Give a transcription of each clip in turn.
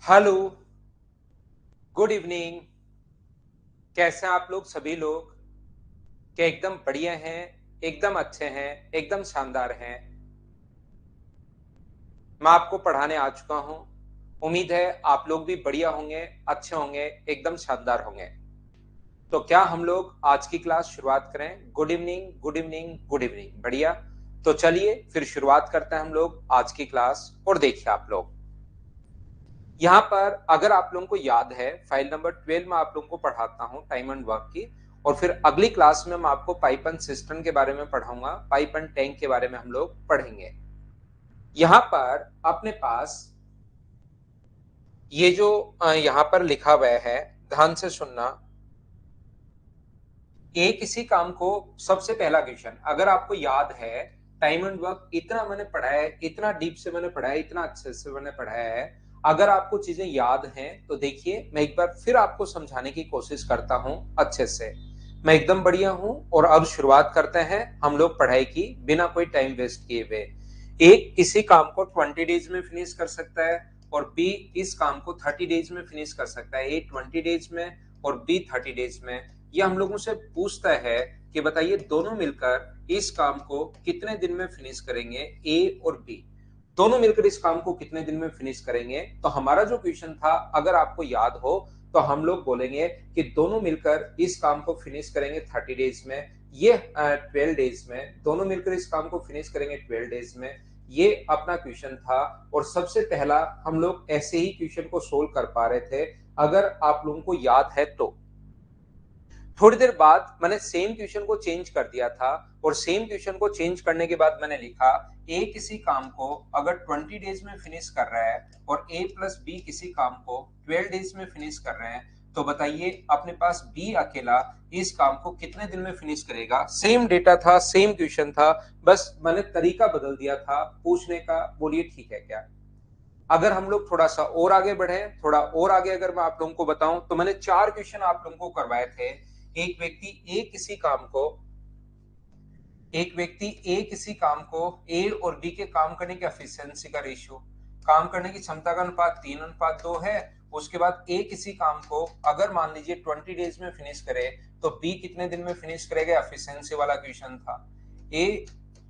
Hello, good evening. कैसे हैं आप लोग सभी लोग? क्या एकदम बढ़िया हैं, एकदम अच्छे हैं, एकदम शानदार हैं? मैं आपको पढ़ाने आ चुका हूं। उम्मीद है आप लोग भी बढ़िया होंगे, अच्छे होंगे, एकदम शानदार होंगे। तो क्या हम लोग आज की क्लास शुरुआत करें? Good evening, good evening, good evening. बढ़िया। तो चलिए फिर शुरुआत करते हैं हम लोग आज की क्लास। और देखिए आप लोग, यहाँ पर अगर आप लोगों को याद है, फाइल नंबर 12 में आप लोगों को पढ़ाता हूँ टाइम एंड वर्क की। और फिर अगली क्लास में मैं आपको पाइप एंड सिस्टम के बारे में पढ़ाऊंगा, पाइप एंड टैंक के बारे में हम लोग पढ़ेंगे। यहाँ पर अपने पास ये जो यहाँ पर लिखा हुआ है, ध्यान से सुनना। एक किसी काम को, सबसे पहला क्वेश्चन अगर आपको याद है, टाइम एंड वर्क इतना मैंने पढ़ाया है, इतना डीप से मैंने पढ़ाया है, इतना अच्छे से मैंने पढ़ाया है। अगर आपको चीजें याद हैं तो देखिए मैं एक बार फिर आपको समझाने की कोशिश करता हूं अच्छे से। मैं एकदम बढ़िया हूं। और अब शुरुआत करते हैं हम लोग पढ़ाई की, बिना कोई टाइम वेस्ट किए हुए। एक किसी काम को 20 डेज में फिनिश कर सकता है, और बी इस काम को 30 डेज में फिनिश कर सकता है। ए 20 डेज में और बी 30 डेज में। ये हम लोगों से पूछता है कि बताइए दोनों मिलकर इस काम को कितने दिन में फिनिश करेंगे, ए और बी। दोनों मिलकर इस काम को कितने दिन में फिनिश करेंगे। तो हमारा जो क्वेश्चन था, अगर आपको याद हो, तो हम लोग बोलेंगे कि दोनों मिलकर इस काम को फिनिश करेंगे 30 डेज में। ये 12 डेज में। दोनों मिलकर इस काम को फिनिश करेंगे 12 डेज में। ये अपना क्वेश्चन था। और सबसे पहला हम लोग ऐसे ही क्वेश्चन को सोल्व कर पा रहे थे, अगर आप लोगों को याद है तो। थोड़ी देर बाद मैंने सेम क्वेश्चन को चेंज कर दिया था। और सेम क्वेश्चन को चेंज करने के बाद मैंने लिखा, ए किसी काम को अगर 20 डेज में फिनिश कर रहा है और ए प्लस बी किसी काम को 12 डेज में फिनिश कर रहे हैं, तो बताइए अपने पास बी अकेला इस काम को कितने दिन में फिनिश करेगा। सेम डेटा था, सेम क्वेश्चन था, बस मैंने तरीका बदल दिया था पूछने का। बोलिए ठीक है क्या? अगर हम लोग थोड़ा सा और आगे बढ़े, थोड़ा और आगे अगर मैं आप लोगों को बताऊं, तो मैंने 4 क्वेश्चन आप लोगों को करवाए थे। एक व्यक्ति ए किसी काम को एक व्यक्ति ए किसी काम को ए और बी के काम करने की एफिशिएंसी का रेशियो, काम करने की क्षमता का अनुपात 3:2 है। उसके बाद ए किसी काम को अगर मान लीजिए 20 डेज में फिनिश करे, तो बी कितने दिन में फिनिश करेगा, एफिशिएंसी वाला क्वेश्चन था। ए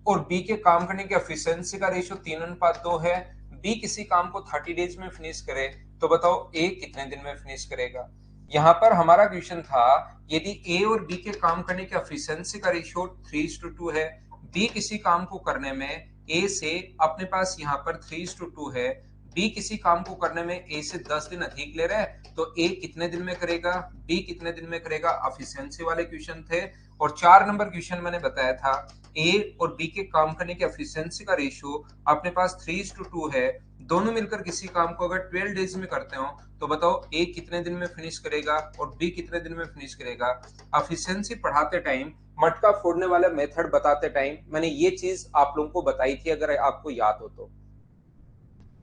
और बी के काम करने की एफिशिएंसी का रेशियो 3:2 है। बी किसी काम को 30 डेज में फिनिश करे, तो बताओ ए कितने दिन में फिनिश करेगा। यहाँ पर हमारा क्वेश्चन था, यदि ए और बी के काम करने की एफिशिएंसी का रेशियो 3:2 है, बी किसी काम को करने में ए से अपने पास यहाँ पर 3:2 है, बी किसी काम को करने में ए से 10 दिन अधिक ले रहा है, तो ए कितने दिन में करेगा, बी कितने दिन में करेगा। एफिशिएंसी वाले क्वेश्चन थे। और 4 नंबर क्वेश्चन मैंने बताया था, ए और बी के काम करने की एफिशिएंसी का रेशियो अपने पास 3:2 है। दोनों मिलकर किसी काम को अगर 12 डेज में करते हो, तो बताओ ए कितने दिन में फिनिश करेगा और बी कितने दिन में फिनिश करेगा। एफिशिएंसी पढ़ाते टाइम, मटका फोड़ने वाला मेथड बताते टाइम मैंने ये चीज आप लोगों को बताई थी, अगर आपको याद हो तो।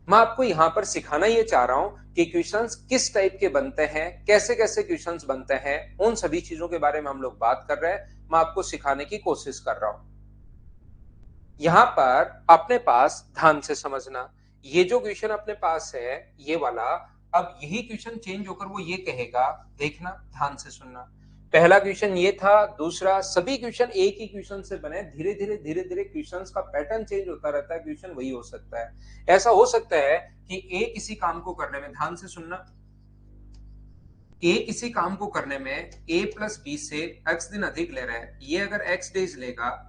मैं आपको यहां पर सिखाना ये चाह रहा हूं कि क्वेश्चंस किस टाइप के बनते हैं, कैसे कैसे क्वेश्चंस बनते हैं, उन सभी चीजों के बारे में हम लोग बात कर रहे हैं। मैं आपको सिखाने की कोशिश कर रहा हूं। यहां पर अपने पास ध्यान से समझना, ये जो क्वेश्चन अपने पास है, ये वाला, अब यही क्वेश्चन चेंज होकर वो ये कहेगा। देखना, ध्यान से सुनना। पहला क्वेश्चन ये था, दूसरा, सभी क्वेश्चन एक ही क्वेश्चन से बने। धीरे धीरे धीरे धीरे क्वेश्चंस का पैटर्न चेंज होता रहता है, क्वेश्चन वही हो सकता है। ऐसा हो सकता है कि ए किसी काम को करने में, ध्यान से सुनना, ए किसी काम को करने में ए प्लस बी से एक्स दिन अधिक ले रहा है। ये अगर एक्स डेज लेगा,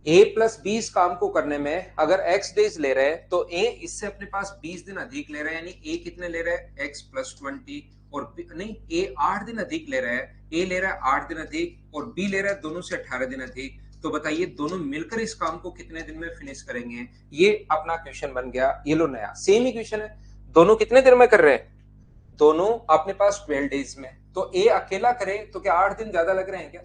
ए प्लस बी इस काम को करने में अगर एक्स डेज ले रहे हैं, तो ए इससे अपने पास 20 दिन अधिक ले रहा है। यानी ए कितने ले रहा है, एक्स प्लस 20। और नहीं, ए 8 दिन अधिक ले रहा है। ए ले रहा है 8 दिन अधिक और बी ले रहा है दोनों से 18 दिन अधिक। तो बताइए दोनों मिलकर इस काम को कितने दिन में फिनिश करेंगे। ये अपना क्वेश्चन बन गया। ये लो नया सेम ही क्वेश्चन है। दोनों कितने देर में कर रहे हैं, दोनों अपने पास 12 डेज में। तो ए अकेला करे तो क्या 8 दिन ज्यादा लग रहे हैं क्या,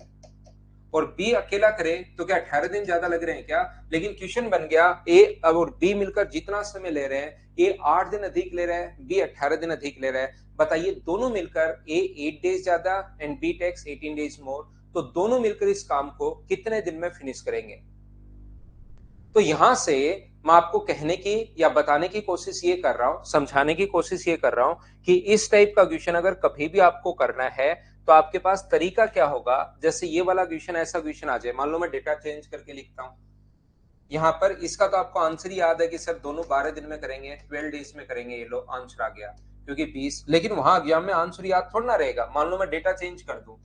और बी अकेला करे तो क्या 18 दिन ज्यादा लग रहे हैं क्या। लेकिन क्वेश्चन बन गया, ए और बी मिलकर जितना समय ले रहे हैं, ए 8 दिन अधिक ले रहा है, बी 18 दिन अधिक ले रहा है। बताइए दोनों मिलकर, ए 8 डेज ज्यादा and B takes 18 days more, तो दोनों मिलकर इस काम को कितने दिन में फिनिश करेंगे। तो यहां से मैं आपको कहने की या बताने की कोशिश ये कर रहा हूं, समझाने की कोशिश ये कर रहा हूं कि इस टाइप का क्वेश्चन अगर कभी भी आपको करना है तो आपके पास तरीका क्या होगा। जैसे ये वाला क्वेश्चन, ऐसा क्वेश्चन आ जाए, मान लो मैं डेटा चेंज करके लिखता हूं यहाँ पर, इसका तो आपको आंसर ही याद है कि सर दोनों 12 दिन में करेंगे, 12 डेज में करेंगे, ये लो आंसर आ गया क्योंकि 20। लेकिन वहां एग्जाम में आंसर याद थोड़ा ना रहेगा। मान लो मैं डेटा चेंज कर दूं,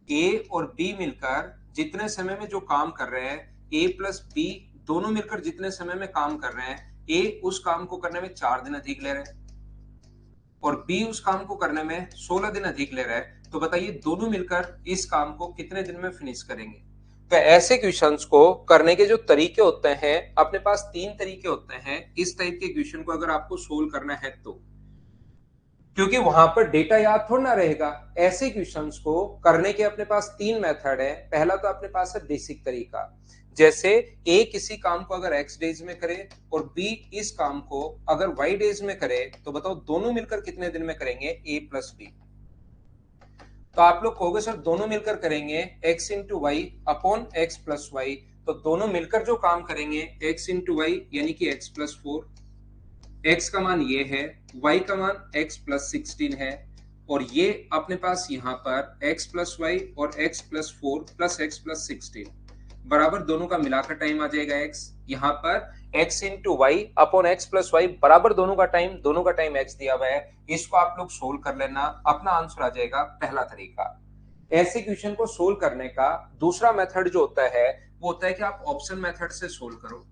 ए और बी मिलकर जितने समय में जो काम कर रहे हैं, ए प्लस बी दोनों मिलकर जितने समय में काम कर रहे हैं, ए उस काम को करने में 4 दिन अधिक ले रहे हैं और बी उस काम को करने में 16 दिन अधिक ले रहा है। तो बताइए दोनों मिलकर इस काम को कितने दिन में फिनिश करेंगे। तो ऐसे क्वेश्चंस को करने के जो तरीके होते हैं, अपने पास 3 तरीके होते हैं इस टाइप के क्वेश्चन को अगर आपको सोल्व करना है तो, क्योंकि वहां पर डेटा याद थोड़ा ना रहेगा। ऐसे क्वेश्चंस को करने के अपने पास 3 मेथड है। पहला तो अपने पास है बेसिक तरीका, जैसे ए किसी काम को अगर एक्स डेज में करे और बी इस काम को अगर वाई डेज में करे, तो बताओ दोनों मिलकर कितने दिन में करेंगे, ए प्लस बी। तो आप लोग कहोगे सर दोनों मिलकर करेंगे x into Y upon X plus Y, तो दोनों मिलकर जो काम करेंगे x इंटू वाई यानी कि x प्लस 4, x का मान ये है, y का मान x प्लस 16 है और ये अपने पास यहाँ पर x प्लस वाई और x plus 4 plus x plus 16 बराबर दोनों का मिलाकर टाइम आ जाएगा x। यहाँ पर x into Y upon X plus Y बराबर दोनों का टाइम x दिया हुआ है। इसको आप लोग सोल्व कर लेना, अपना आंसर आ जाएगा। पहला तरीका। ऐसे क्वेश्चन को सोल्व करने का दूसरा मेथड जो होता है वो होता है कि आप ऑप्शन मेथड से सोल्व करो।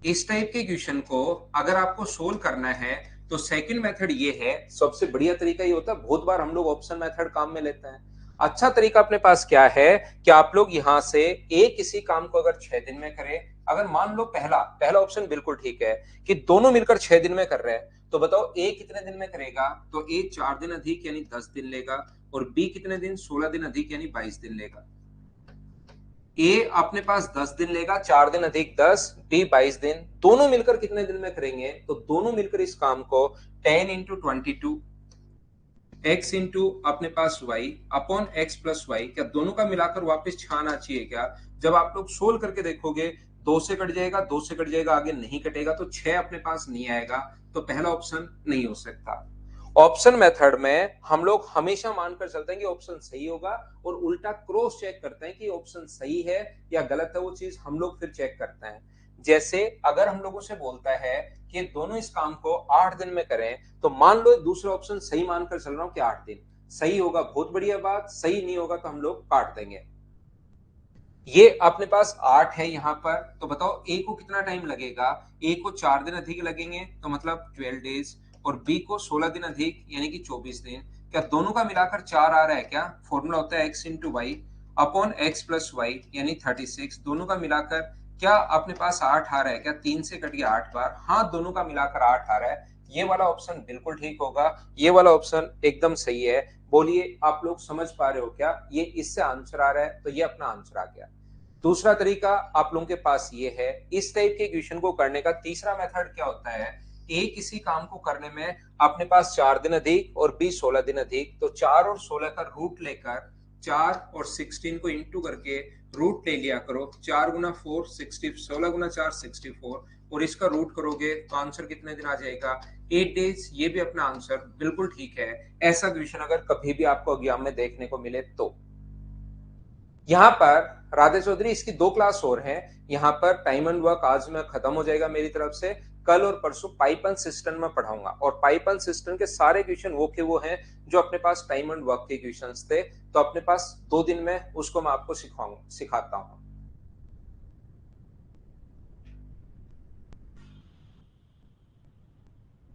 इस टाइप के क्वेश्चन को अगर आपको सोल्व करना है तो सेकंड मेथड ये है, सबसे बढ़िया तरीका ये होता है। बहुत बार हम लोग ऑप्शन मेथड काम में लेते हैं। अच्छा तरीका अपने पास क्या है कि आप लोग यहां से ए किसी काम को अगर 6 दिन में करें, अगर मान लो पहला पहला ऑप्शन बिल्कुल ठीक है कि दोनों मिलकर 6 दिन में कर रहे हैं, तो बताओ ए कितने दिन में करेगा, तो ए 4 दिन अधिक यानी 10 दिन लेगा और बी कितने दिन, 16 दिन अधिक यानी 22 दिन लेगा। ए अपने पास 10 दिन लेगा, 4 दिन अधिक 10, डी 22 दिन। दोनों मिलकर कितने दिन में करेंगे, तो दोनों मिलकर इस काम को 10 इंटू 22 एक्स इंटू अपने पास Y upon X plus Y, क्या दोनों का मिलाकर वापस 6 आना चाहिए क्या। जब आप लोग सोल्व करके देखोगे 2 से कट जाएगा, 2 से कट जाएगा, आगे नहीं कटेगा, तो 6 अपने पास नहीं आएगा। तो पहला ऑप्शन नहीं हो सकता। ऑप्शन मेथड में हम लोग हमेशा मानकर चलते हैं कि ऑप्शन सही होगा और उल्टा क्रॉस चेक करते हैं कि ऑप्शन सही है या गलत है। वो चीज हम लोग फिर चेक करते हैं। जैसे अगर हम लोगों से बोलता है कि दोनों इस काम को 8 दिन में करें, तो मान लो दूसरा ऑप्शन सही मानकर चल रहा हूं कि 8 दिन सही होगा, बहुत बढ़िया बात। सही नहीं होगा तो हम लोग काट देंगे। ये अपने पास 8 है यहाँ पर, तो बताओ ए को कितना टाइम लगेगा। ए को 4 दिन अधिक लगेंगे तो मतलब 12 डेज और बी को 16 दिन अधिक यानी कि 24 दिन। क्या दोनों का मिलाकर 4 आ रहा है क्या। फॉर्मूला होता है X into Y upon X plus Y यानी 36। दोनों का मिलाकर क्या अपने पास 8 आ रहा है क्या, 3 से कट गया 8 बार, हाँ दोनों का मिलाकर 8 आ रहा है। ये वाला ऑप्शन बिल्कुल ठीक होगा, ये वाला ऑप्शन एकदम सही है। बोलिए आप लोग समझ पा रहे हो क्या, ये इससे आंसर आ रहा है तो ये अपना आंसर आ गया। दूसरा तरीका आप लोगों के पास ये है। इस टाइप के क्वेश्चन को करने का तीसरा मेथड क्या होता है, ए किसी काम को करने में अपने पास 4 दिन अधिक और बी 16 दिन अधिक, तो 4 और 16 का रूट लेकर 4 और 16 को इंटू करके रूट ले लिया करो। 4 गुना 4 60, 16 गुना 4 64 और इसका रूट करोगे तो आंसर कितने दिन आ जाएगा, 8 डेज। ये भी अपना आंसर बिल्कुल ठीक है। ऐसा क्वेश्चन अगर कभी भी आपको एग्जाम में देखने को मिले तो। यहाँ पर राधे चौधरी इसकी 2 क्लास और हैं। यहाँ पर टाइम एंड वर्क आज में खत्म हो जाएगा मेरी तरफ से। कल और परसों पाइपन सिस्टम में पढ़ाऊंगा और पाइपन सिस्टम के सारे क्वेश्चन वो के वो हैं जो अपने पास टाइम एंड वर्क के क्वेश्चंस थे। तो अपने पास 2 दिन में उसको मैं आपको सिखाता हूँ।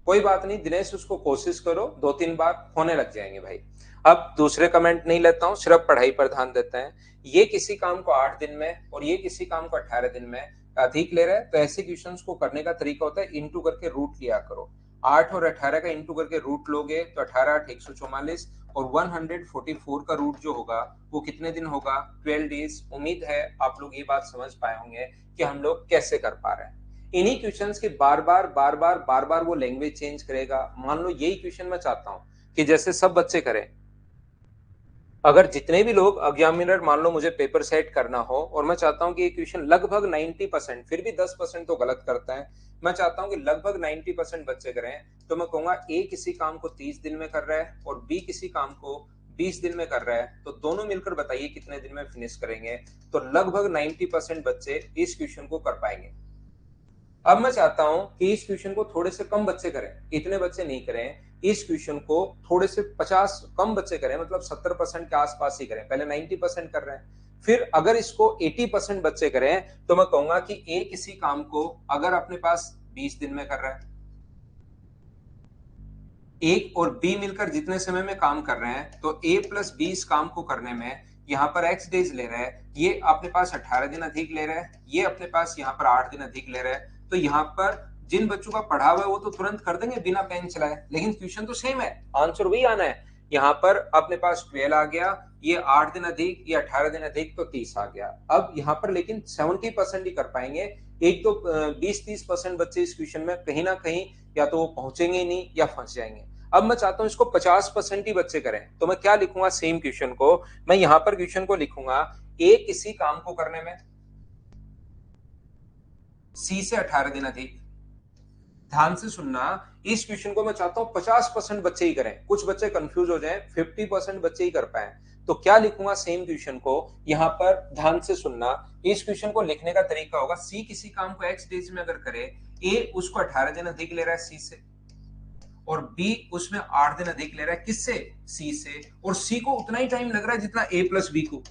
कोई बात नहीं दिनेश, उसको कोशिश करो, 2-3 बार होने लग जाएंगे भाई। अब दूसरे कमेंट नहीं लेता हूं, सिर्फ पढ़ाई पर ध्यान देते हैं। ये किसी काम को 8 दिन में और ये किसी काम को 18 दिन में अधिक ले रहा है, तो ऐसे क्वेश्चंस को करने का तरीका होता है इंटू करके रूट लिया करो। 8 और 18 का इंटू करके रूट लोगे तो 18 8 144 और 144 का रूट जो होगा वो कितने दिन होगा, 12 डेज। उम्मीद है आप लोग ये बात समझ पाए होंगे कि हम लोग कैसे कर पा रहे हैं। इन्हीं क्वेश्चंस के बार बार वो लैंग्वेज चेंज करेगा। मान लो यही क्वेश्चन मैं चाहता हूं कि जैसे सब बच्चे करें, अगर जितने भी लोग एग्जामिनर मान लो मुझे पेपर सेट करना हो और मैं चाहता हूं कि ये क्वेश्चन लगभग 90%, फिर भी 10% तो गलत करता है, मैं चाहता हूं कि लगभग 90% बच्चे करें, तो मैं कहूंगा ए किसी काम को 30 दिन में कर रहा है और बी किसी काम को 20 दिन में कर रहा है, तो दोनों मिलकर बताइए कितने दिन में फिनिश करेंगे। तो लगभग 90% बच्चे इस क्वेश्चन को कर पाएंगे। अब मैं चाहता हूं कि इस क्वेश्चन को थोड़े से कम बच्चे करें, इतने बच्चे नहीं करें, इस क्वेश्चन को थोड़े से 50 कम बच्चे करें, मतलब 70% के आसपास ही करें। पहले 90% कर रहे हैं, फिर अगर इसको 80% बच्चे करें तो मैं कहूंगा कि ए किसी काम को अगर अपने पास 20 दिन में कर रहा है, ए और बी मिलकर जितने समय में काम कर रहे हैं, तो ए प्लस बी इस काम को करने में यहाँ पर एक्स डेज ले रहा है, ये अपने पास 18 दिन अधिक ले रहा है, ये अपने पास यहाँ पर 8 दिन अधिक ले रहा है। तो यहाँ पर जिन बच्चों का पढ़ा हुआ है वो तो तुरंत कर देंगे बिना पेन चलाए, लेकिन क्वेश्चन तो सेम है, आंसर वही आना है। यहाँ पर अपने पास 12 आ गया, ये 8 दिन अधिक, ये 18 दिन अधिक, तो 30 आ गया। अब यहाँ पर लेकिन 70% ही कर पाएंगे, एक तो 20-30% बच्चे इस क्वेश्चन में कहीं ना कहीं या तो वो पहुंचेंगे नहीं या फंस जाएंगे। अब मैं चाहता हूं इसको 50% ही बच्चे करें, तो मैं क्या लिखूंगा सेम क्वेश्चन को, मैं यहां पर क्वेश्चन को लिखूंगा ए किसी काम को करने में सी से 18 दिन अधिक। ध्यान से सुनना, इस क्वेश्चन को मैं चाहता हूं 50% बच्चे ही करें, कुछ बच्चे कंफ्यूज हो जाएं, 50% बच्चे ही कर पाए। तो क्या लिखूंगा सेम क्वेश्चन को, यहां पर ध्यान से सुनना, इस क्वेश्चन को लिखने का तरीका होगा, सी किसी काम को एक्स डेज में अगर करे, ए उसको 18 दिन अधिक ले रहा है सी से, और बी उसमें 8 दिन अधिक ले रहा है किससे, सी से, और सी को उतना ही टाइम लग रहा है जितना ए प्लस बी को।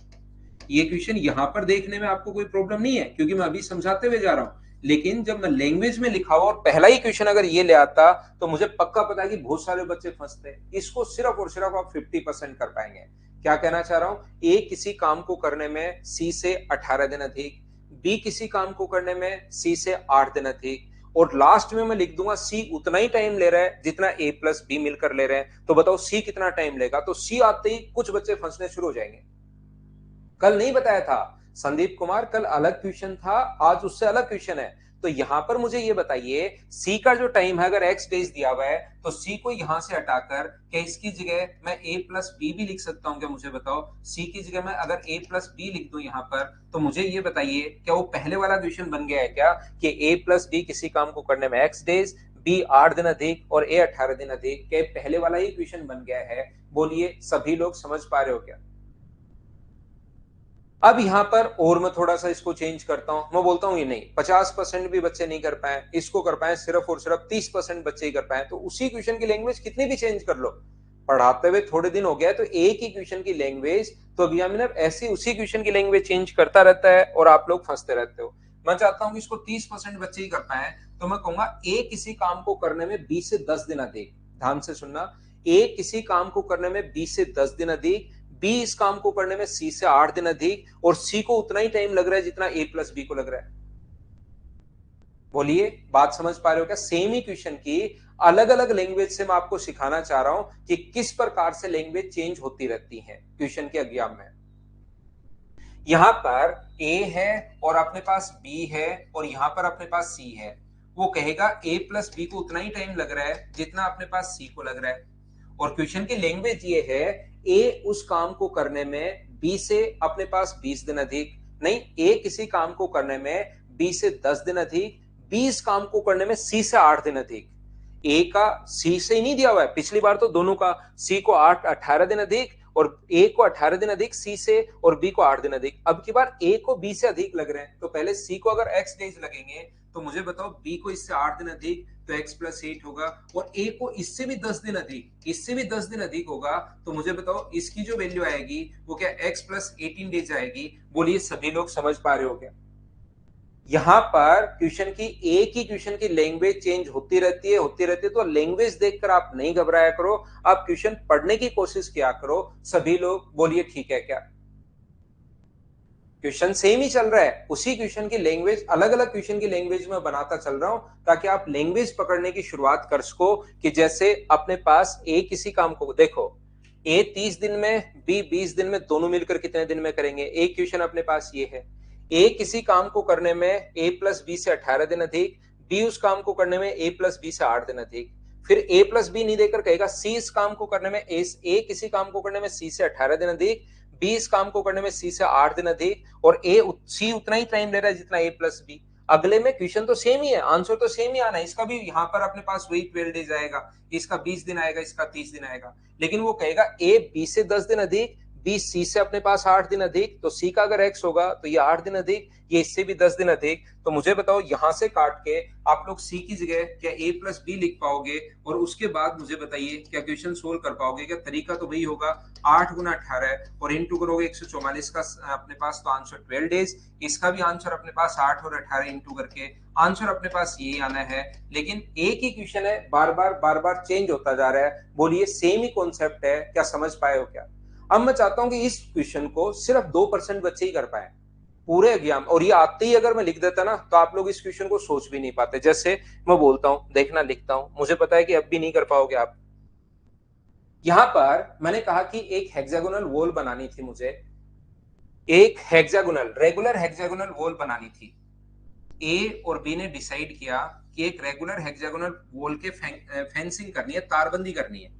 ये क्वेश्चन यहां पर देखने में आपको कोई प्रॉब्लम नहीं है क्योंकि मैं अभी समझाते हुए जा रहा हूं, लेकिन जब मैं लैंग्वेज में लिखा हुआ और पहला ही क्वेश्चन अगर ये ले आता तो मुझे पक्का पता है कि बहुत सारे बच्चे फंसते। इसको सिर्फ और सिर्फ आप 50% कर पाएंगे। क्या कहना चाह रहा हूं, ए किसी काम को करने में सी से 18 दिन अधिक, बी किसी काम को करने में सी से 8 दिन अधिक, और लास्ट में मैं लिख दूंगा सी उतना ही टाइम ले रहा है जितना ए प्लस बी मिलकर ले रहे हैं। तो बताओ सी कितना टाइम लेगा, तो सी आते ही कुछ बच्चे फंसने शुरू हो जाएंगे। कल नहीं बताया था संदीप कुमार, कल अलग क्वेश्चन था, आज उससे अलग क्वेश्चन है। तो यहां पर मुझे ये बताइए, सी का जो टाइम है अगर एक्स डेज दिया हुआ है, तो सी को यहां से हटाकर क्या इसकी जगह मैं ए प्लस बी भी लिख सकता हूं क्या, मुझे बताओ। सी की जगह मैं अगर ए प्लस बी लिख दूं यहां पर, तो मुझे ये बताइए क्या वो पहले वाला क्वेश्चन बन गया है क्या, कि ए प्लस बी किसी काम को करने में एक्स डेज, बी 8 दिन अधिक और ए 18 दिन अधिक, क्या पहले वाला ही क्वेश्चन बन गया है। बोलिए सभी लोग समझ पा रहे हो क्या। अब यहां पर और मैं थोड़ा सा इसको चेंज करता हूं, मैं बोलता हूं ये नहीं 50% भी बच्चे नहीं कर पाए, इसको कर पाए सिर्फ और सिर्फ 30% बच्चे ही कर पाए, तो उसी क्वेश्चन की लैंग्वेज कितनी भी चेंज कर लो, पढ़ाते हुए थोड़े दिन हो गया तो एक ही क्वेश्चन की लैंग्वेज, तो एग्जामिनर ऐसे उसी क्वेश्चन की लैंग्वेज चेंज करता रहता है और आप लोग फंसते रहते हो। मैं चाहता हूं कि इसको 30% बच्चे ही कर पाए, तो मैं कहूंगा ए किसी काम को करने में 20 से 10 दिन अधिक। ध्यान से सुनना, ए किसी काम को करने में 20 से 10 दिन अधिक, बी इस काम को करने में सी से 8 दिन अधिक, और सी को उतना ही टाइम लग रहा है जितना ए प्लस बी को लग रहा है। बोलिए बात समझ पा रहे हो क्या। सेम ही क्वेश्चन की अलग अलग लैंग्वेज से मैं आपको सिखाना चाह रहा हूं कि किस प्रकार से लैंग्वेज चेंज होती रहती है क्वेश्चन के एग्जाम में। यहां पर ए है और अपने पास बी है और यहां पर अपने पास सी है, वो कहेगा ए प्लस बी को उतना ही टाइम लग रहा है जितना अपने पास सी को लग रहा है, और क्वेश्चन की लैंग्वेज ये है ए उस काम को करने में बी से अपने पास 20 दिन अधिक, नहीं ए किसी काम को करने में बी से 10 दिन अधिक, बी इस काम को करने में सी से 8 दिन अधिक। ए का सी से ही नहीं दिया हुआ है, पिछली बार तो दोनों का, सी को 18 दिन अधिक और ए को 18 दिन अधिक सी से, और बी को 8 दिन अधिक। अब की बार ए को बी से अधिक लग रहे हैं, तो पहले सी को अगर एक्स डेज लगेंगे तो मुझे बताओ बी को इससे 8 दिन अधिक तो x प्लस 8 होगा, और a को इससे भी 10 दिन अधिक, इससे भी 10 दिन अधिक होगा, तो मुझे बताओ इसकी जो वैल्यू आएगी वो क्या x प्लस 18 डेज आएगी। बोलिए सभी लोग समझ पा रहे हो क्या। यहां पर क्वेश्चन की एक ही क्वेश्चन की लैंग्वेज चेंज होती रहती है, तो लैंग्वेज देखकर आप नहीं घबराया करो, आप क्वेश्चन पढ़ने की कोशिश किया करो। सभी लोग बोलिए ठीक है क्या। क्वेश्चन सेम ही चल रहा है, उसी क्वेश्चन की लैंग्वेज अलग अलग क्वेश्चन की लैंग्वेज में बनाता चल रहा हूं ताकि आप लैंग्वेज पकड़ने की शुरुआत कर सको, कि जैसे अपने पास ए किसी काम को देखो, ए 30 दिन में बी 20 दिन में, दोनों मिलकर कितने दिन में करेंगे। एक क्वेश्चन अपने पास ये है, ए किसी काम को करने में ए प्लस बी से 18 दिन अधिक, बी उस काम को करने में ए प्लस बी से 8 दिन अधिक। फिर ए प्लस बी नहीं देकर कहेगा सी इस काम को करने में ए किसी काम को करने में सी से 18 दिन अधिक, बी इस काम को करने में सी से 8 दिन अधिक, और सी उतना ही टाइम ले रहा है जितना ए प्लस बी। अगले में क्वेश्चन तो सेम ही है, आंसर तो सेम ही आना है, इसका भी यहाँ पर अपने पास वही 12 डेज आएगा, इसका 20 दिन आएगा, इसका 30 दिन आएगा। लेकिन वो कहेगा ए बी से 10 दिन अधिक, बी सी से अपने पास 8 दिन अधिक, तो सी का अगर एक्स होगा तो ये 8 दिन अधिक, ये इससे भी 10 दिन अधिक। तो मुझे बताओ यहां से काट के आप लोग सी की जगह क्या ए प्लस बी लिख पाओगे, और उसके बाद मुझे बताइए क्या क्वेश्चन सोल्व कर पाओगे? क्या तरीका तो वही होगा, 8 गुना 18 और इंटू करोगे 144 का अपने पास, तो आंसर 12 डेज। इसका भी आंसर अपने पास 8 और 18 इंटू करके आंसर अपने पास यही आना है। लेकिन एक ही क्वेश्चन है, बार बार चेंज होता जा रहा है। बोलिए सेम ही कॉन्सेप्ट है, क्या समझ पाए हो क्या? अब मैं चाहता हूं कि इस क्वेश्चन को सिर्फ 2% बच्चे ही कर पाए पूरे एग्जाम, और ये आते ही अगर मैं लिख देता ना तो आप लोग इस क्वेश्चन को सोच भी नहीं पाते। जैसे मैं बोलता हूं, देखना लिखता हूं, मुझे पता है कि अब भी नहीं कर पाओगे आप। यहां पर मैंने कहा कि एक हेक्सागोनल वॉल बनानी थी मुझे, एक हेक्सागोनल रेगुलर हेक्सागोनल वॉल बनानी थी। ए और बी ने डिसाइड किया कि एक रेगुलर हेक्सागोनल वॉल के फेंसिंग करनी है, तारबंदी करनी है।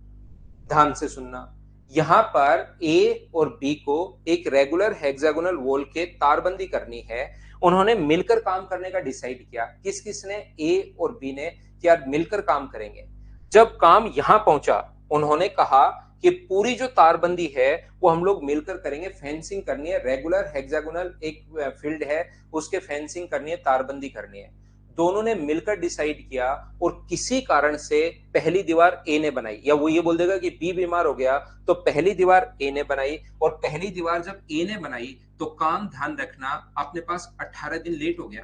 ध्यान से सुनना, यहां पर ए और बी को एक रेगुलर हेक्सागोनल वॉल के तारबंदी करनी है। उन्होंने मिलकर काम करने का डिसाइड किया। किस किसने? ए और बी ने, कि यार मिलकर काम करेंगे। जब काम यहां पहुंचा, उन्होंने कहा कि पूरी जो तारबंदी है वो हम लोग मिलकर करेंगे, फेंसिंग करनी है, रेगुलर हेक्सागोनल एक फील्ड है उसके फेंसिंग करनी है, तारबंदी करनी है। दोनों ने मिलकर डिसाइड किया, और किसी कारण से पहली दीवार ए ने बनाई, या वो ये बोल देगा कि बी बीमार हो गया तो पहली दीवार ए ने बनाई, और पहली दीवार जब ए ने बनाई तो काम ध्यान रखना अपने पास 18 दिन लेट हो गया।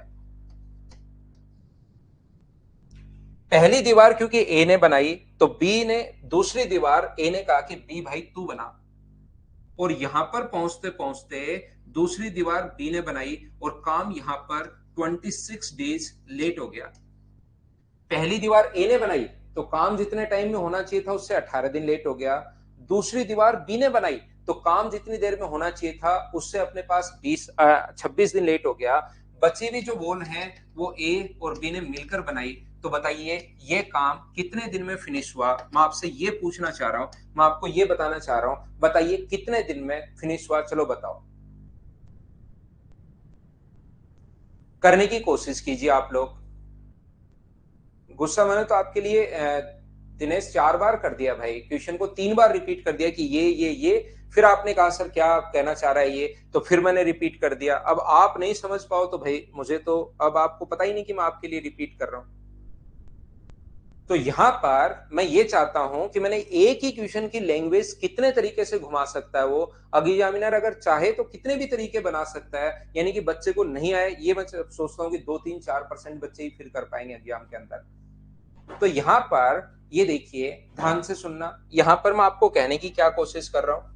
पहली दीवार क्योंकि ए ने बनाई तो बी ने, दूसरी दीवार ए ने कहा कि बी भाई तू बना, और यहां पर पहुंचते पहुंचते दूसरी दीवार बी ने बनाई और काम यहां पर 26 डेज लेट हो गया। पहली दीवार ए ने बनाई तो काम जितने टाइम में होना चाहिए था उससे 18 दिन लेट हो गया। दूसरी दीवार बी ने बनाई तो काम जितनी देर में होना चाहिए था उससे अपने पास 26 दिन लेट हो गया। बची हुई जो वॉल है वो ए और बी ने मिलकर बनाई। तो बताइए ये काम कितने दिन में फिनिश हुआ? मैं आपसे ये पूछना चाह रहा हूं, मैं आपको ये बताना चाह रहा हूं, बताइए कितने दिन में फिनिश हुआ? चलो बताओ, करने की कोशिश कीजिए आप लोग। गुस्सा मैंने तो आपके लिए दिनेश 4 बार कर दिया भाई, क्वेश्चन को 3 बार रिपीट कर दिया कि ये, फिर आपने कहा सर क्या कहना चाह रहा है ये, तो फिर मैंने रिपीट कर दिया। अब आप नहीं समझ पाओ तो भाई मुझे तो अब आपको पता ही नहीं कि मैं आपके लिए रिपीट कर रहा हूं। तो यहां पर मैं ये चाहता हूं कि मैंने एक ही क्वेश्चन की लैंग्वेज कितने तरीके से घुमा सकता है वो एग्जामिनर अगर चाहे तो कितने भी तरीके बना सकता है, यानी कि बच्चे को नहीं आए ये मैं सोचता हूं कि 2-3-4% बच्चे ही फिर कर पाएंगे एग्जाम के अंदर। तो यहां पर ये देखिए, ध्यान से सुनना, यहां पर मैं आपको कहने की क्या कोशिश कर रहा हूं।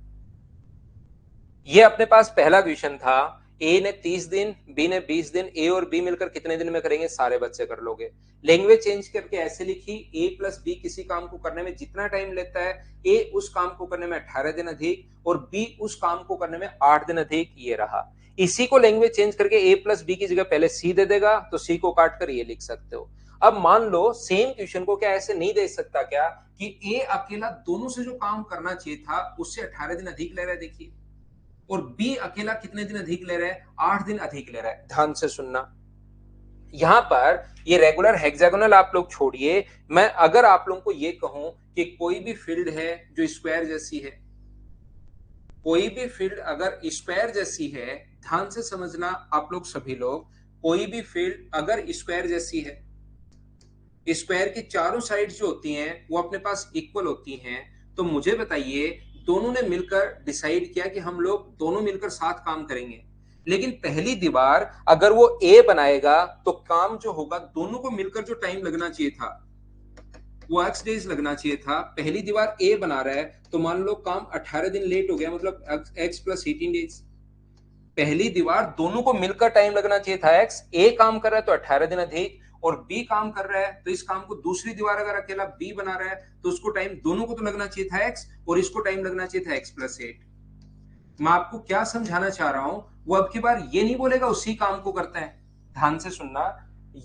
ये अपने पास पहला क्वेश्चन था, ए ने 30 दिन, बी ने 20 दिन, ए और बी मिलकर कितने दिन में करेंगे? सारे बच्चे कर लोगे। लैंग्वेज चेंज करके ऐसे लिखी, ए प्लस बी किसी काम को करने में जितना टाइम लेता है, ए उस काम को करने में 18 दिन अधिक और बी उस काम को करने में 8 दिन अधिक, ये रहा। इसी को लैंग्वेज चेंज करके ए प्लस बी की जगह पहले सी दे देगा, तो सी को काट कर ये लिख सकते हो। अब मान लो सेम क्वेश्चन को क्या ऐसे नहीं दे सकता क्या कि ए अकेला दोनों से जो काम करना चाहिए था उससे 18 दिन अधिक ले रहा है, देखिए, और बी अकेला कितने दिन अधिक ले रहा है? 8 दिन अधिक ले रहा है। ध्यान से सुनना, यहां पर ये रेगुलर हेक्सागोनल आप लोग छोड़िए, मैं अगर आप लोगों को ये कहूं कि कोई भी फील्ड है जो स्क्वायर जैसी है, कोई भी फील्ड अगर स्क्वायर जैसी है, ध्यान से समझना आप लोग सभी लोग, कोई भी फील्ड अगर स्क्वायर जैसी है, स्क्वायर की चारों साइड जो होती हैं वो अपने पास इक्वल होती हैं, तो मुझे बताइए दोनों ने मिलकर डिसाइड किया कि हम लोग दोनों मिलकर साथ काम करेंगे। लेकिन पहली दीवार अगर वो ए बनाएगा तो काम जो होगा दोनों को मिलकर जो टाइम लगना चाहिए था वो एक्स डेज लगना चाहिए था। पहली दीवार ए बना रहा है तो मान लो काम 18 दिन लेट हो गया, मतलब एक्स प्लस 18 डेज। पहली दीवार दोनों को मिलकर टाइम लगना चाहिए था एक्स, ए काम कर रहा है तो 18 दिन अधिक, और बी काम कर रहा है तो इस काम को दूसरी दीवार अगर अकेला बी बना रहा है तो उसको टाइम दोनों को तो लगना चाहिए था एक्स, और इसको टाइम लगना चाहिए था एक्स प्लस 8। मैं आपको क्या समझाना चाह रहा हूं, वो अब की बार ये नहीं बोलेगा उसी काम को करता है। ध्यान से सुनना,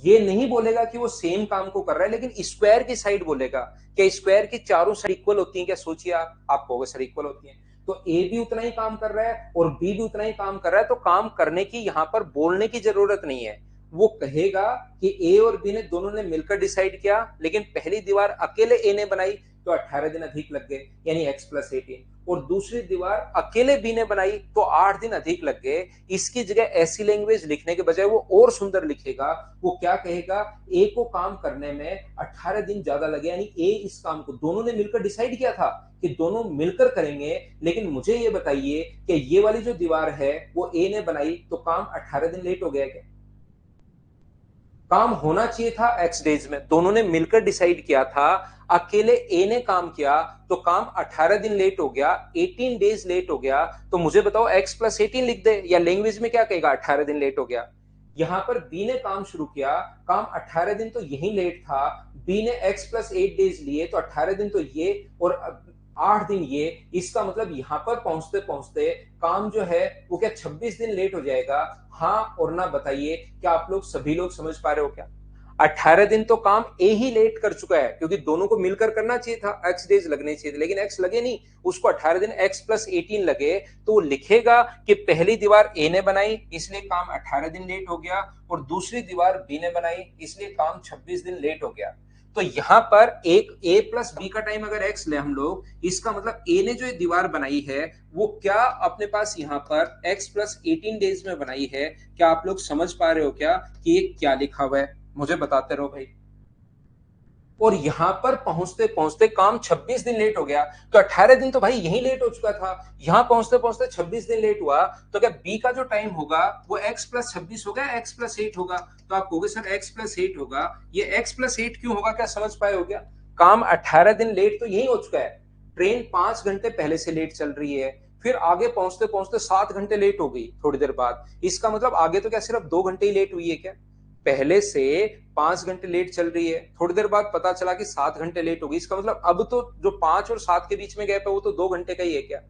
ये नहीं बोलेगा कि वो सेम काम को कर रहा है, लेकिन स्क्वायर की साइड बोलेगा। क्या स्क्वायर की चारों साइड इक्वल होती हैं? क्या सोचिए आप कहोगे सर इक्वल होती हैं। तो ए भी उतना ही काम कर रहा है और बी भी उतना ही काम कर रहा है, तो काम करने की यहां पर बोलने की जरूरत नहीं है। वो कहेगा कि ए और बी ने दोनों ने मिलकर डिसाइड किया, लेकिन पहली दीवार अकेले ए ने बनाई तो 18 दिन अधिक लग गए, यानी x+18। और दूसरी दीवार अकेले बी ने बनाई तो 8 दिन अधिक लग गए। इसकी जगह ऐसी लैंग्वेज लिखने के बजाय वो और सुंदर लिखेगा। वो क्या कहेगा, ए को काम करने में 18 दिन ज्यादा लगे, यानी ए इस काम को दोनों ने मिलकर डिसाइड किया था कि दोनों मिलकर करेंगे, लेकिन मुझे ये बताइए कि ये वाली जो दीवार है वो ए ने बनाई तो काम 18 दिन लेट हो गया क्या? काम होना चाहिए था एक्स डेज में, दोनों ने मिलकर डिसाइड किया था। अकेले ए ने काम किया तो काम 18 दिन लेट हो गया, 18 डेज लेट हो गया। तो मुझे बताओ x+18 लिख दे, या लैंग्वेज में क्या कहेगा 18 दिन लेट हो गया। यहां पर बी ने काम शुरू किया, काम 18 दिन तो यही लेट था। बी ने x+8 डेज लिए तो 18 दिन तो ये और 8 दिन ये। इसका मतलब यहां पर पहुंचते पहुंचते काम जो है वो क्या 26 दिन लेट हो जाएगा। हाँ और ना बताइए, क्या आप लोग सभी लोग समझ पा रहे हो क्या? 18 दिन तो काम ए ही लेट कर चुका है, क्योंकि दोनों को मिलकर करना चाहिए था, एक्स डेज लगने चाहिए थे, लेकिन एक्स लगे नहीं, उसको 18 दिन x+18 लगे। तो वो लिखेगा कि पहली दीवार ए ने बनाई इसलिए काम 18 दिन लेट हो गया, और दूसरी दीवार बी ने बनाई इसलिए काम 26 दिन लेट हो गया। तो यहां पर एक ए प्लस बी का टाइम अगर एक्स ले हम लोग, इसका मतलब ए ने जो ये दीवार बनाई है वो क्या अपने पास यहां पर x+18 डेज में बनाई है। क्या आप लोग समझ पा रहे हो क्या कि ये क्या लिखा हुआ है? मुझे बताते रहो भाई। और यहां पर पहुंचते पहुंचते काम 26 दिन लेट हो गया, तो 18 दिन तो भाई यही लेट हो चुका था, यहां पहुंचते पहुंचते 26 दिन लेट हुआ। तो क्या बी का जो टाइम होगा वो x+26 होगा, x+8 होगा? तो आप कहोगे सर x+8 होगा। ये x+8 क्यों होगा, क्या समझ पाए हो क्या? काम 18 दिन लेट तो यही हो चुका है, ट्रेन 5 घंटे पहले से लेट चल रही है, फिर आगे पहुंचते पहुंचते 7 घंटे लेट हो गई थोड़ी देर बाद। इसका मतलब आगे तो क्या सिर्फ 2 घंटे ही लेट हुई है क्या? पहले से 5 घंटे लेट चल रही है, थोड़ी देर बाद पता चला कि 7 घंटे लेट हो गई, इसका मतलब अब तो जो 5 और 7 के बीच में गैप है वो तो 2 घंटे का ही है क्या?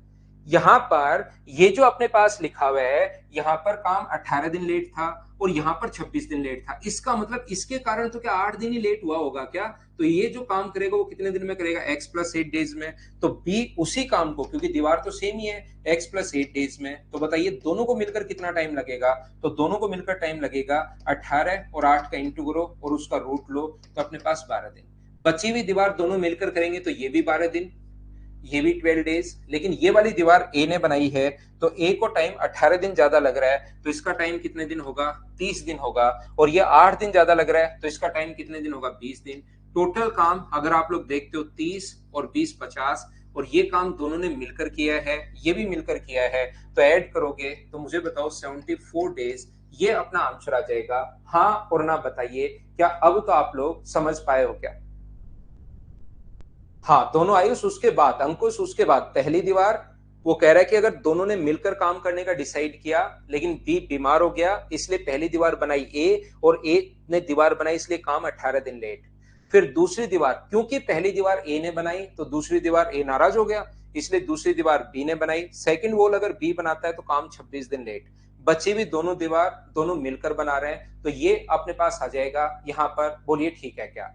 यहां पर ये जो अपने पास लिखा हुआ है, यहां पर काम 18 दिन लेट था और यहां पर 26 दिन लेट था, इसका मतलब इसके कारण तो क्या 8 दिन ही लेट हुआ होगा क्या? तो ये जो काम करेगा वो कितने दिन में करेगा, x+8 डेज में। तो बी उसी काम को, क्योंकि दीवार तो सेम ही है, x+8 डेज में। तो बताइए दोनों को मिलकर कितना टाइम लगेगा? तो दोनों को मिलकर टाइम लगेगा 18 और 8 का इंटू करो और उसका रूट लो, तो अपने पास 12 दिन। बची हुई दीवार दोनों मिलकर करेंगे तो ये भी 12 दिन, ये भी 12 डेज। लेकिन ये वाली दीवार ए ने बनाई है तो ए को टाइम 18 दिन ज्यादा लग रहा है, तो इसका टाइम कितने दिन होगा, 30 दिन होगा। और ये 8 दिन ज्यादा लग रहा है तो इसका टाइम कितने दिन होगा, 20 दिन। टोटल काम अगर आप लोग देखते हो 30 और 20 50, और ये काम दोनों ने मिलकर किया है, ये भी मिलकर किया है, तो ऐड करोगे तो मुझे बताओ 74 डेज, ये अपना आंसर आ जाएगा। हाँ और ना बताइए, क्या अब तो आप लोग समझ पाए हो क्या? हाँ दोनों आयुष उसके बाद, अंकुश उसके बाद पहली दीवार। वो कह रहा है कि अगर दोनों ने मिलकर काम करने का डिसाइड किया, लेकिन बी बीमार हो गया इसलिए पहली दीवार बनाई ए, और ए ने दीवार बनाई इसलिए काम 18 दिन लेट। फिर दूसरी दीवार, क्योंकि पहली दीवार ए ने बनाई तो दूसरी दीवार ए नाराज हो गया इसलिए दूसरी दीवार बी ने बनाई। सेकंड वॉल अगर बी बनाता है तो काम 26 दिन लेट। बची हुई दोनों दीवार दोनों मिलकर बना रहे हैं, तो ये अपने पास आ जाएगा यहां पर। बोलिए ठीक है क्या?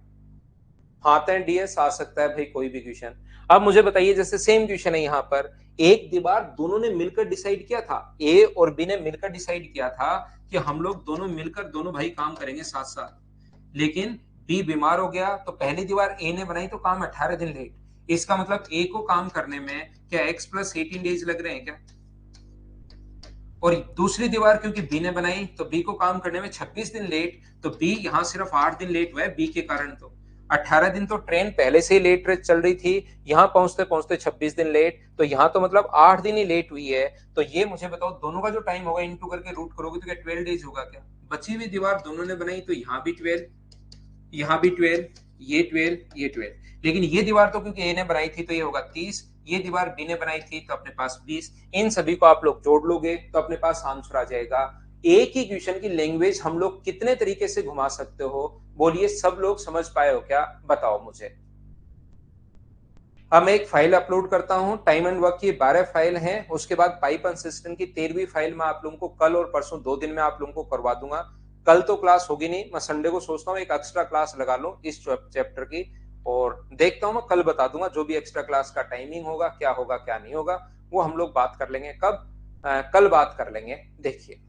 हाँ तो डीएस आ सकता है भाई, कोई भी क्वेश्चन। अब मुझे बताइए, जैसे सेम क्वेश्चन है यहाँ पर, एक दीवार दोनों ने मिलकर डिसाइड किया था, ए और बी ने मिलकर डिसाइड किया था कि हम लोग दोनों मिलकर दोनों भाई काम करेंगे साथ साथ, लेकिन बी बीमार हो गया तो पहली दीवार ए ने बनाई तो काम 18 दिन लेट। इसका मतलब ए को काम करने में क्या x+18 डेज लग रहे हैं क्या? और दूसरी दीवार क्योंकि बी ने बनाई तो बी को काम करने में 26 दिन लेट, तो बी यहां सिर्फ 8 दिन लेट हुआ है बी के कारण। तो 18 दिन तो ट्रेन पहले से ही लेट चल रही थी, यहां पहुंचते पहुंचते 26 दिन लेट, तो यहां तो मतलब 8 दिन ही लेट हुई है। तो ये मुझे बताओ दोनों का जो टाइम होगा इंटू करके रूट करोगे तो क्या 12 डेज होगा क्या? बची हुई दीवार दोनों ने बनाई तो यहाँ भी 12, यहाँ भी 12, ये 12, ये 12। लेकिन ये दीवार तो क्योंकि ए ने बनाई थी तो ये होगा 30, ये दीवार बी ने बनाई थी तो अपने पास 20। इन सभी को आप लोग जोड़ लोगे तो अपने पास आंसर आ जाएगा। एक ही क्वेश्चन की लैंग्वेज हम लोग कितने तरीके से घुमा सकते हो? बोलिए सब लोग समझ पाए हो क्या, बताओ मुझे। अब मैं एक फाइल अपलोड करता हूं, टाइम एंड वर्क की 12 फाइल हैं, उसके बाद पाइप एंड सिस्टम की 13वीं फाइल मैं आप लोगों को कल और परसों 2 दिन में आप लोगों को करवा दूंगा। कल तो क्लास होगी नहीं, मैं संडे को सोचता हूँ एक एक्स्ट्रा क्लास लगा लूं इस चैप्टर की, और देखता हूँ मैं कल बता दूंगा जो भी एक्स्ट्रा क्लास का टाइमिंग होगा क्या नहीं होगा, वो हम लोग बात कर लेंगे कब, कल बात कर लेंगे। देखिए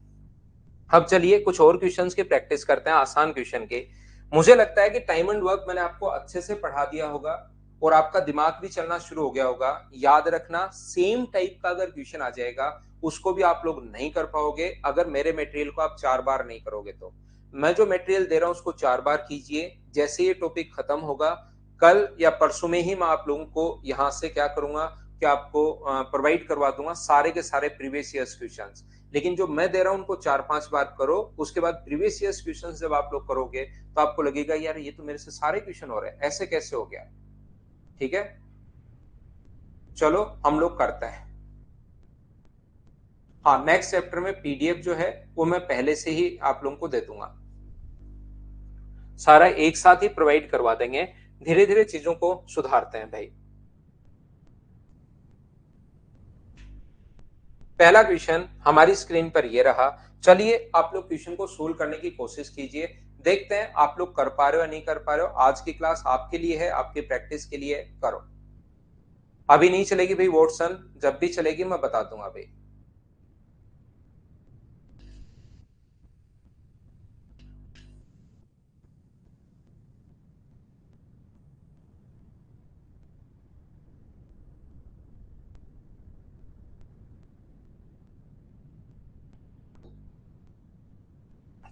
अब चलिए कुछ और क्वेश्चंस की प्रैक्टिस करते हैं, आसान क्वेश्चन के। मुझे लगता है कि टाइम एंड वर्क मैंने आपको अच्छे से पढ़ा दिया होगा और आपका दिमाग भी चलना शुरू हो गया होगा। याद रखना सेम टाइप का अगर क्वेश्चन आ जाएगा उसको भी आप लोग नहीं कर पाओगे अगर मेरे मटेरियल को आप 4 बार नहीं करोगे। तो मैं जो मटेरियल दे रहा हूं उसको 4 बार कीजिए। जैसे ये टॉपिक खत्म होगा कल या परसों में ही मैं आप लोगों को यहां से क्या करूंगा कि आपको प्रोवाइड करवा दूंगा सारे के सारे प्रीवियस ईयर्स क्वेश्चंस। लेकिन जो मैं दे रहा हूं उनको 4-5 बार करो, उसके बाद प्रीवियस ईयर्स क्वेश्चन जब आप लोग करोगे तो आपको लगेगा यार ये तो मेरे से सारे क्वेश्चन हो रहे हैं, ऐसे कैसे हो गया। ठीक है, चलो हम लोग करते हैं। हाँ, नेक्स्ट चैप्टर में पीडीएफ जो है वो मैं पहले से ही आप लोगों को दे दूंगा, सारा एक साथ ही प्रोवाइड करवा देंगे। धीरे धीरे चीजों को सुधारते हैं भाई। पहला क्वेश्चन हमारी स्क्रीन पर ये रहा। चलिए आप लोग क्वेश्चन को सोल्व करने की कोशिश कीजिए, देखते हैं आप लोग कर पा रहे हो या नहीं कर पा रहे हो। आज की क्लास आपके लिए है, आपकी प्रैक्टिस के लिए करो। अभी नहीं चलेगी भाई वॉटसन, जब भी चलेगी मैं बता दूंगा भाई।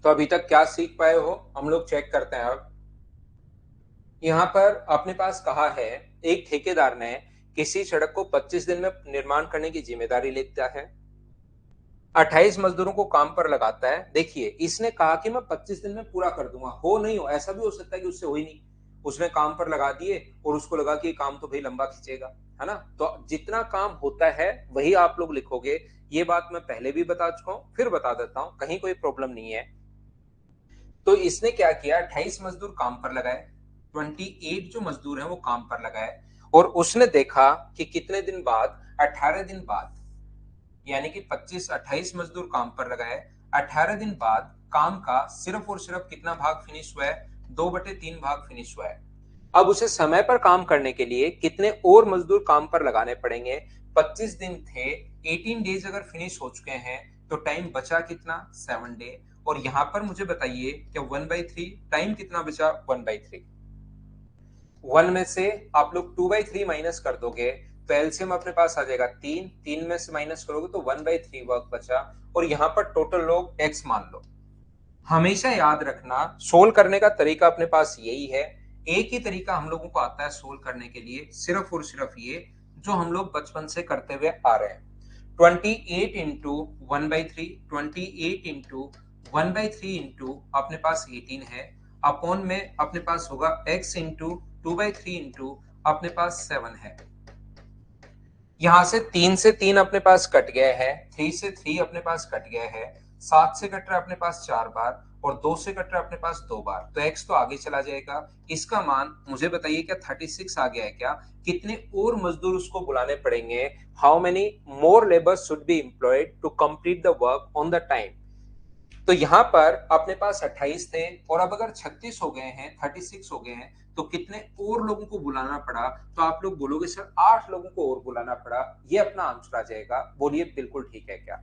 तो अभी तक क्या सीख पाए हो हम लोग चेक करते हैं। अब यहाँ पर अपने पास कहा है एक ठेकेदार ने किसी सड़क को 25 दिन में निर्माण करने की जिम्मेदारी लेता है, 28 मजदूरों को काम पर लगाता है। देखिए इसने कहा कि मैं 25 दिन में पूरा कर दूंगा, हो नहीं हो ऐसा भी हो सकता है कि उससे हो ही नहीं, उसने काम पर लगा दिए और उसको लगा कि काम तो भाई लंबा खींचेगा, है ना। तो जितना काम होता है वही आप लोग लिखोगे। ये बात मैं पहले भी बता चुका हूं, फिर बता देता हूं, कहीं कोई प्रॉब्लम नहीं है। तो इसने क्या किया, 28 मजदूर काम पर लगाए, 28 जो मजदूर हैं वो काम पर लगाए, और उसने देखा कि कितने दिन बाद, 18 दिन बाद, यानी कि 25 28 मजदूर काम पर लगाए, 18 दिन बाद काम का सिर्फ और सिर्फ कितना भाग फिनिश हुआ है, 2/3 भाग फिनिश हुआ है। अब उसे समय पर काम करने के लिए कितने और मजदूर काम पर लगाने पड़ेंगे। 25 दिन थे, 18 डेज अगर फिनिश हो चुके हैं तो टाइम बचा कितना, 7 डे। और यहां पर मुझे बताइए कि 1/3 टाइम कितना बचा, 1/3। 1 में से आप लोग 2/3 माइनस कर दोगे तो एलसीएम अपने पास आ जाएगा 3, 3 में से माइनस करोगे तो 1/3 वर्क बचा। और यहाँ पर टोटल लोग एक्स मान लो। हमेशा याद रखना सोल्व करने का तरीका अपने पास यही है, एक ही तरीका हम लोगों को आता है सोल्व करने के लिए, सिर्फ और सिर्फ ये जो हम लोग बचपन से करते हुए आ रहे हैं। 28 इंटू 1/3, 28 इंटू 1/3 इंटू अपने पास 18 है, अपॉन में अपने पास होगा x इंटू 2/3 इंटू अपने पास 7 है। यहां से 3 से 3 अपने पास कट गया है, 3 से 3 अपने पास कट गया है, 7 से कट रहा है अपने पास 4 बार, और 2 से कट रहा है अपने पास 2 बार, तो x तो आगे चला जाएगा। इसका मान मुझे बताइए क्या 36 आ गया है क्या, कितने और मजदूर उसको बुलाने पड़ेंगे, how many more labour should be employed to complete the work on the time. तो यहां पर अपने पास 28 थे और अब अगर 36 हो गए हैं, 36 हो गए हैं, तो कितने और लोगों को बुलाना पड़ा, तो आप लोग बोलोगे सर 8 लोगों को और बुलाना पड़ा, ये अपना आंसर आ जाएगा। बोलिए बिल्कुल ठीक है क्या।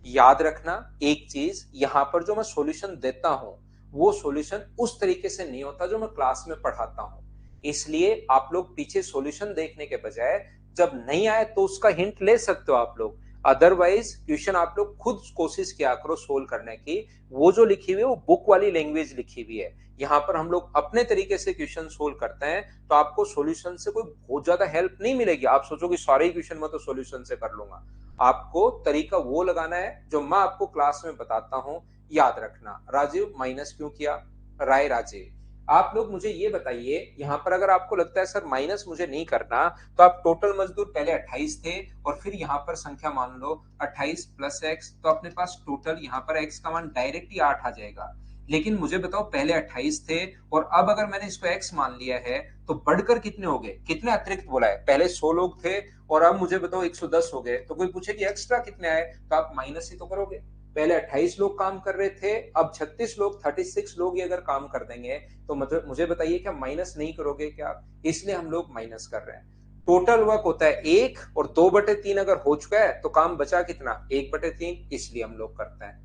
याद रखना एक चीज, यहां पर जो मैं सॉल्यूशन देता हूं वो सॉल्यूशन उस तरीके से नहीं होता जो मैं क्लास में पढ़ाता हूं, इसलिए आप लोग पीछे सॉल्यूशन देखने के बजाय जब नहीं आए तो उसका हिंट ले सकते हो आप लोग। अदरवाइज क्वेश्चन आप लोग खुद कोशिश किया करो सोल्व करने की। वो जो लिखी हुई है वो बुक वाली लैंग्वेज लिखी हुई है, यहाँ पर हम लोग अपने तरीके से क्वेश्चन सोल्व करते हैं, तो आपको सॉल्यूशन से कोई बहुत ज्यादा हेल्प नहीं मिलेगी। आप सोचोगे सारे क्वेश्चन में तो सॉल्यूशन से कर लूंगा, आपको तरीका वो लगाना है जो मैं आपको क्लास में बताता हूं। याद रखना। राजीव माइनस क्यों किया, राय राजीव। आप लोग मुझे ये बताइए, यहां पर अगर आपको लगता है सर माइनस मुझे नहीं करना, तो आप टोटल मजदूर पहले 28 थे और फिर यहां पर संख्या मान लो 28 प्लस एक्स, तो अपने पास टोटल यहां पर एक्स का मान डायरेक्ट ही 8 आ जाएगा। लेकिन मुझे बताओ पहले 28 थे और अब अगर मैंने इसको एक्स मान लिया है तो बढ़कर कितने हो गए, कितने अतिरिक्त बोला है, पहले 100 लोग थे और अब मुझे बताओ 110 हो गए, तो कोई पूछे कि एक्स्ट्रा कितने आए, तो आप माइनस ही तो करोगे। पहले 28 लोग काम कर रहे थे, अब 36 लोग, 36 लोग ही अगर काम कर देंगे तो मतलब मुझे बताइए क्या माइनस नहीं करोगे क्या? इसलिए हम लोग माइनस कर रहे हैं। टोटल वर्क होता है 1 और 2/3 अगर हो चुका है तो काम बचा कितना? 1/3, इसलिए हम लोग करते हैं।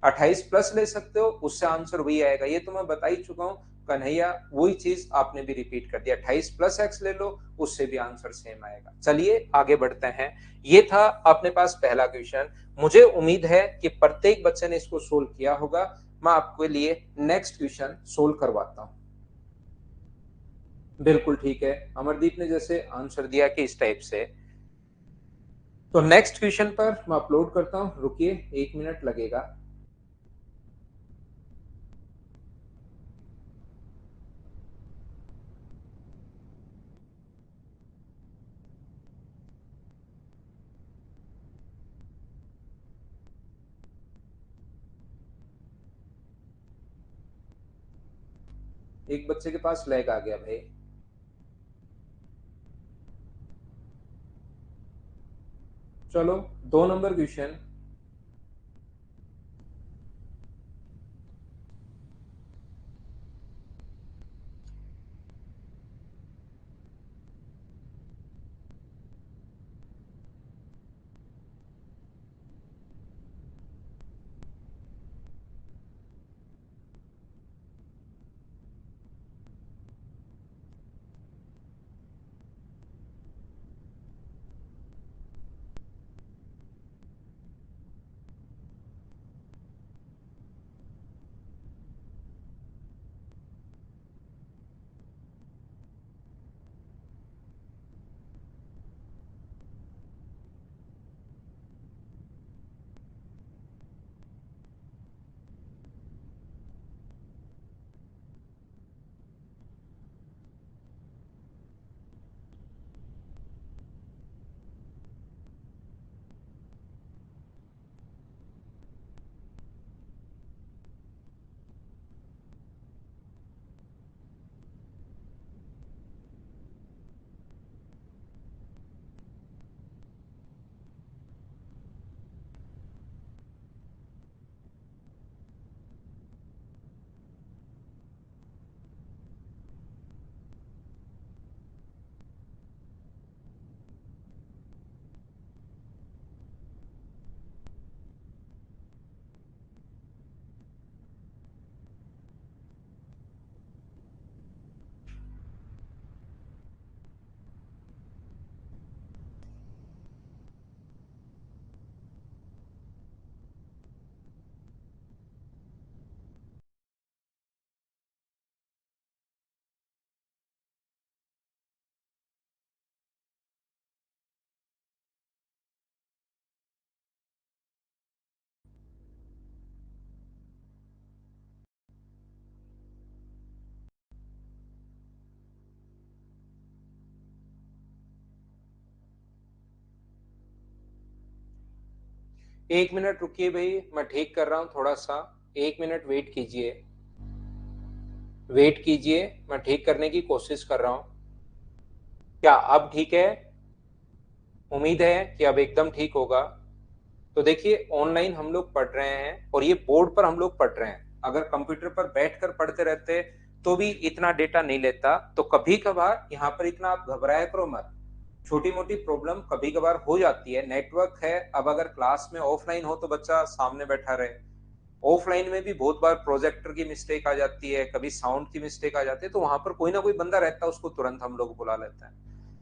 28 प्लस ले सकते हो, उससे आंसर वही आएगा। ये तो मैं बता ही चुका हूं कन्हैया, वही चीज आपने भी रिपीट कर दिया। 28 प्लस एक्स ले लो, उससे भी आंसर सेम आएगा। चलिए आगे बढ़ते हैं। ये था अपने पास पहला क्वेश्चन। मुझे उम्मीद है कि प्रत्येक बच्चे ने इसको सोल्व किया होगा। मैं आपके लिए नेक्स्ट क्वेश्चन सोल्व करवाता हूं। बिल्कुल ठीक है, अमरदीप ने जैसे आंसर दिया कि इस टाइप से। तो नेक्स्ट क्वेश्चन पर मैं अपलोड करता हूं, रुकिए 1 मिनट लगेगा। एक बच्चे के पास लैग आ गया भाई। चलो 2 नंबर क्वेश्चन। एक मिनट रुकिए भाई, मैं ठीक कर रहा हूं थोड़ा सा। 1 मिनट वेट कीजिए, वेट कीजिए, मैं ठीक करने की कोशिश कर रहा हूं। क्या अब ठीक है? उम्मीद है कि अब एकदम ठीक होगा। तो देखिए ऑनलाइन हम लोग पढ़ रहे हैं और ये बोर्ड पर हम लोग पढ़ रहे हैं। अगर कंप्यूटर पर बैठकर पढ़ते रहते तो भी इतना डेटा नहीं लेता। तो कभी कभार यहाँ पर इतना आप घबराया करो मत। छोटी मोटी प्रॉब्लम कभी कभार हो जाती है, नेटवर्क है। अब अगर क्लास में ऑफलाइन हो तो बच्चा सामने बैठा रहे, ऑफलाइन में भी बहुत बार प्रोजेक्टर की मिस्टेक आ जाती है, कभी साउंड की मिस्टेक आ जाती है, तो वहां पर कोई ना कोई बंदा रहता है, उसको तुरंत हम लोग बुला लेते हैं।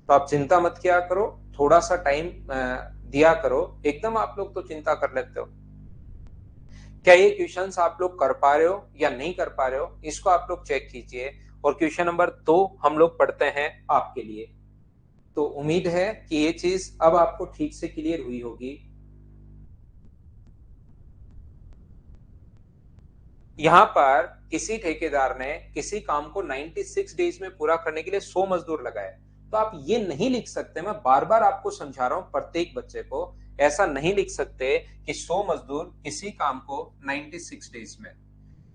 तो आप चिंता मत किया करो, थोड़ा सा टाइम दिया करो। एकदम आप लोग तो चिंता कर लेते हो। क्या ये क्वेश्चंस आप लोग कर पा रहे हो या नहीं कर पा रहे हो, इसको आप लोग चेक कीजिए। और क्वेश्चन नंबर 2 हम लोग पढ़ते हैं आपके लिए। तो उम्मीद है कि ये चीज अब आपको ठीक से क्लियर हुई होगी। यहां पर किसी ठेकेदार ने किसी काम को 96 डेज में पूरा करने के लिए 100 मजदूर लगाए। तो आप ये नहीं लिख सकते, मैं बार बार आपको समझा रहा हूं प्रत्येक बच्चे को, ऐसा नहीं लिख सकते कि 100 मजदूर किसी काम को 96 डेज में।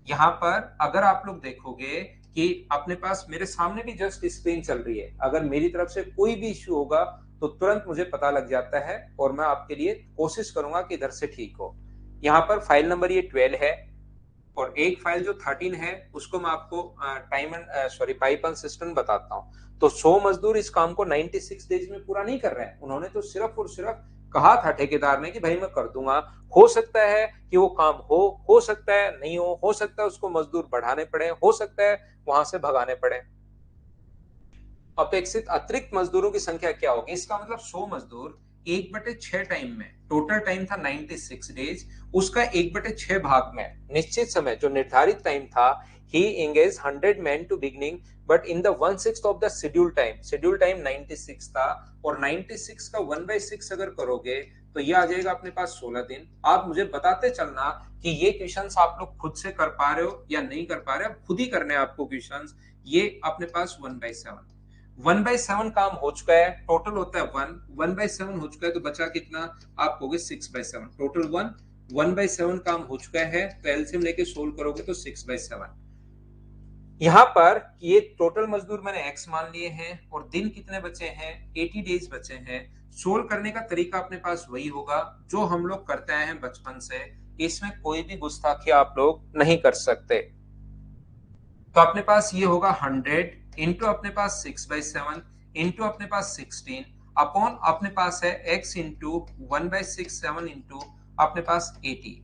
यहां पर अगर आप लोग देखोगे कि अपने पास मेरे सामने भी जस्ट स्क्रीन चल रही है, अगर मेरी तरफ से कोई भी इश्यू होगा तो तुरंत मुझे पता लग जाता है और मैं आपके लिए कोशिश करूंगा कि इधर से ठीक हो। यहाँ पर फाइल नंबर ये 12 है, और एक फाइल जो 13 है उसको मैं आपको time and pipe and system बताता हूँ। तो 100 मजदूर इस काम को 96 डेज में पूरा नहीं कर रहे हैं, उन्होंने तो सिर्फ और सिर्फ कहा था ठेकेदार ने कि भाई मैं कर दूंगा। हो सकता है कि वो काम हो सकता है नहीं हो सकता है उसको मजदूर बढ़ाने पड़े, हो सकता है वहां से भगाने पड़े। अपेक्षित अतिरिक्त मजदूरों की संख्या क्या होगी, इसका मतलब 100 मजदूर 1/6 टाइम में, टोटल टाइम था 96 डेज, उसका 1/6 भाग में निश्चित समय जो निर्धारित टाइम था, he engage 100 man to beginning, but in the 1/6 of the schedule time 96 था, और 96 का 1/6 अगर करोगे तो ये आ जाएगा अपने पास 16 दिन। आप मुझे बताते चलना कि ये क्वेश्चंस आप लोग खुद से कर पा रहे हो या नहीं कर पा रहे हो, खुद ही करने हैं आपको क्वेश्चंस। ये अपने पास 1/7, 1/7 काम हो चुका है, टोटल होता है 1/7 हो चुका है, तो बचा कितना, आप कहोगे 6/7, टोटल 1/7 काम हो चुका है, तो एलसीएम लेके सोल्व करोगे तो 6/7। यहाँ पर ये टोटल मजदूर मैंने एक्स मान लिए हैं, और दिन कितने बचे हैं, 80 डेज बचे हैं। सोल्व करने का तरीका अपने पास वही होगा जो हम लोग करते आए हैं बचपन से, इसमें कोई भी गुस्ताखी आप लोग नहीं कर सकते। तो अपने पास ये होगा 100 इंटू अपने पास 6/7 इंटू अपने पास 16 अपॉन अपने पास है x इंटू 1/6 7 इंटू अपने पास 80।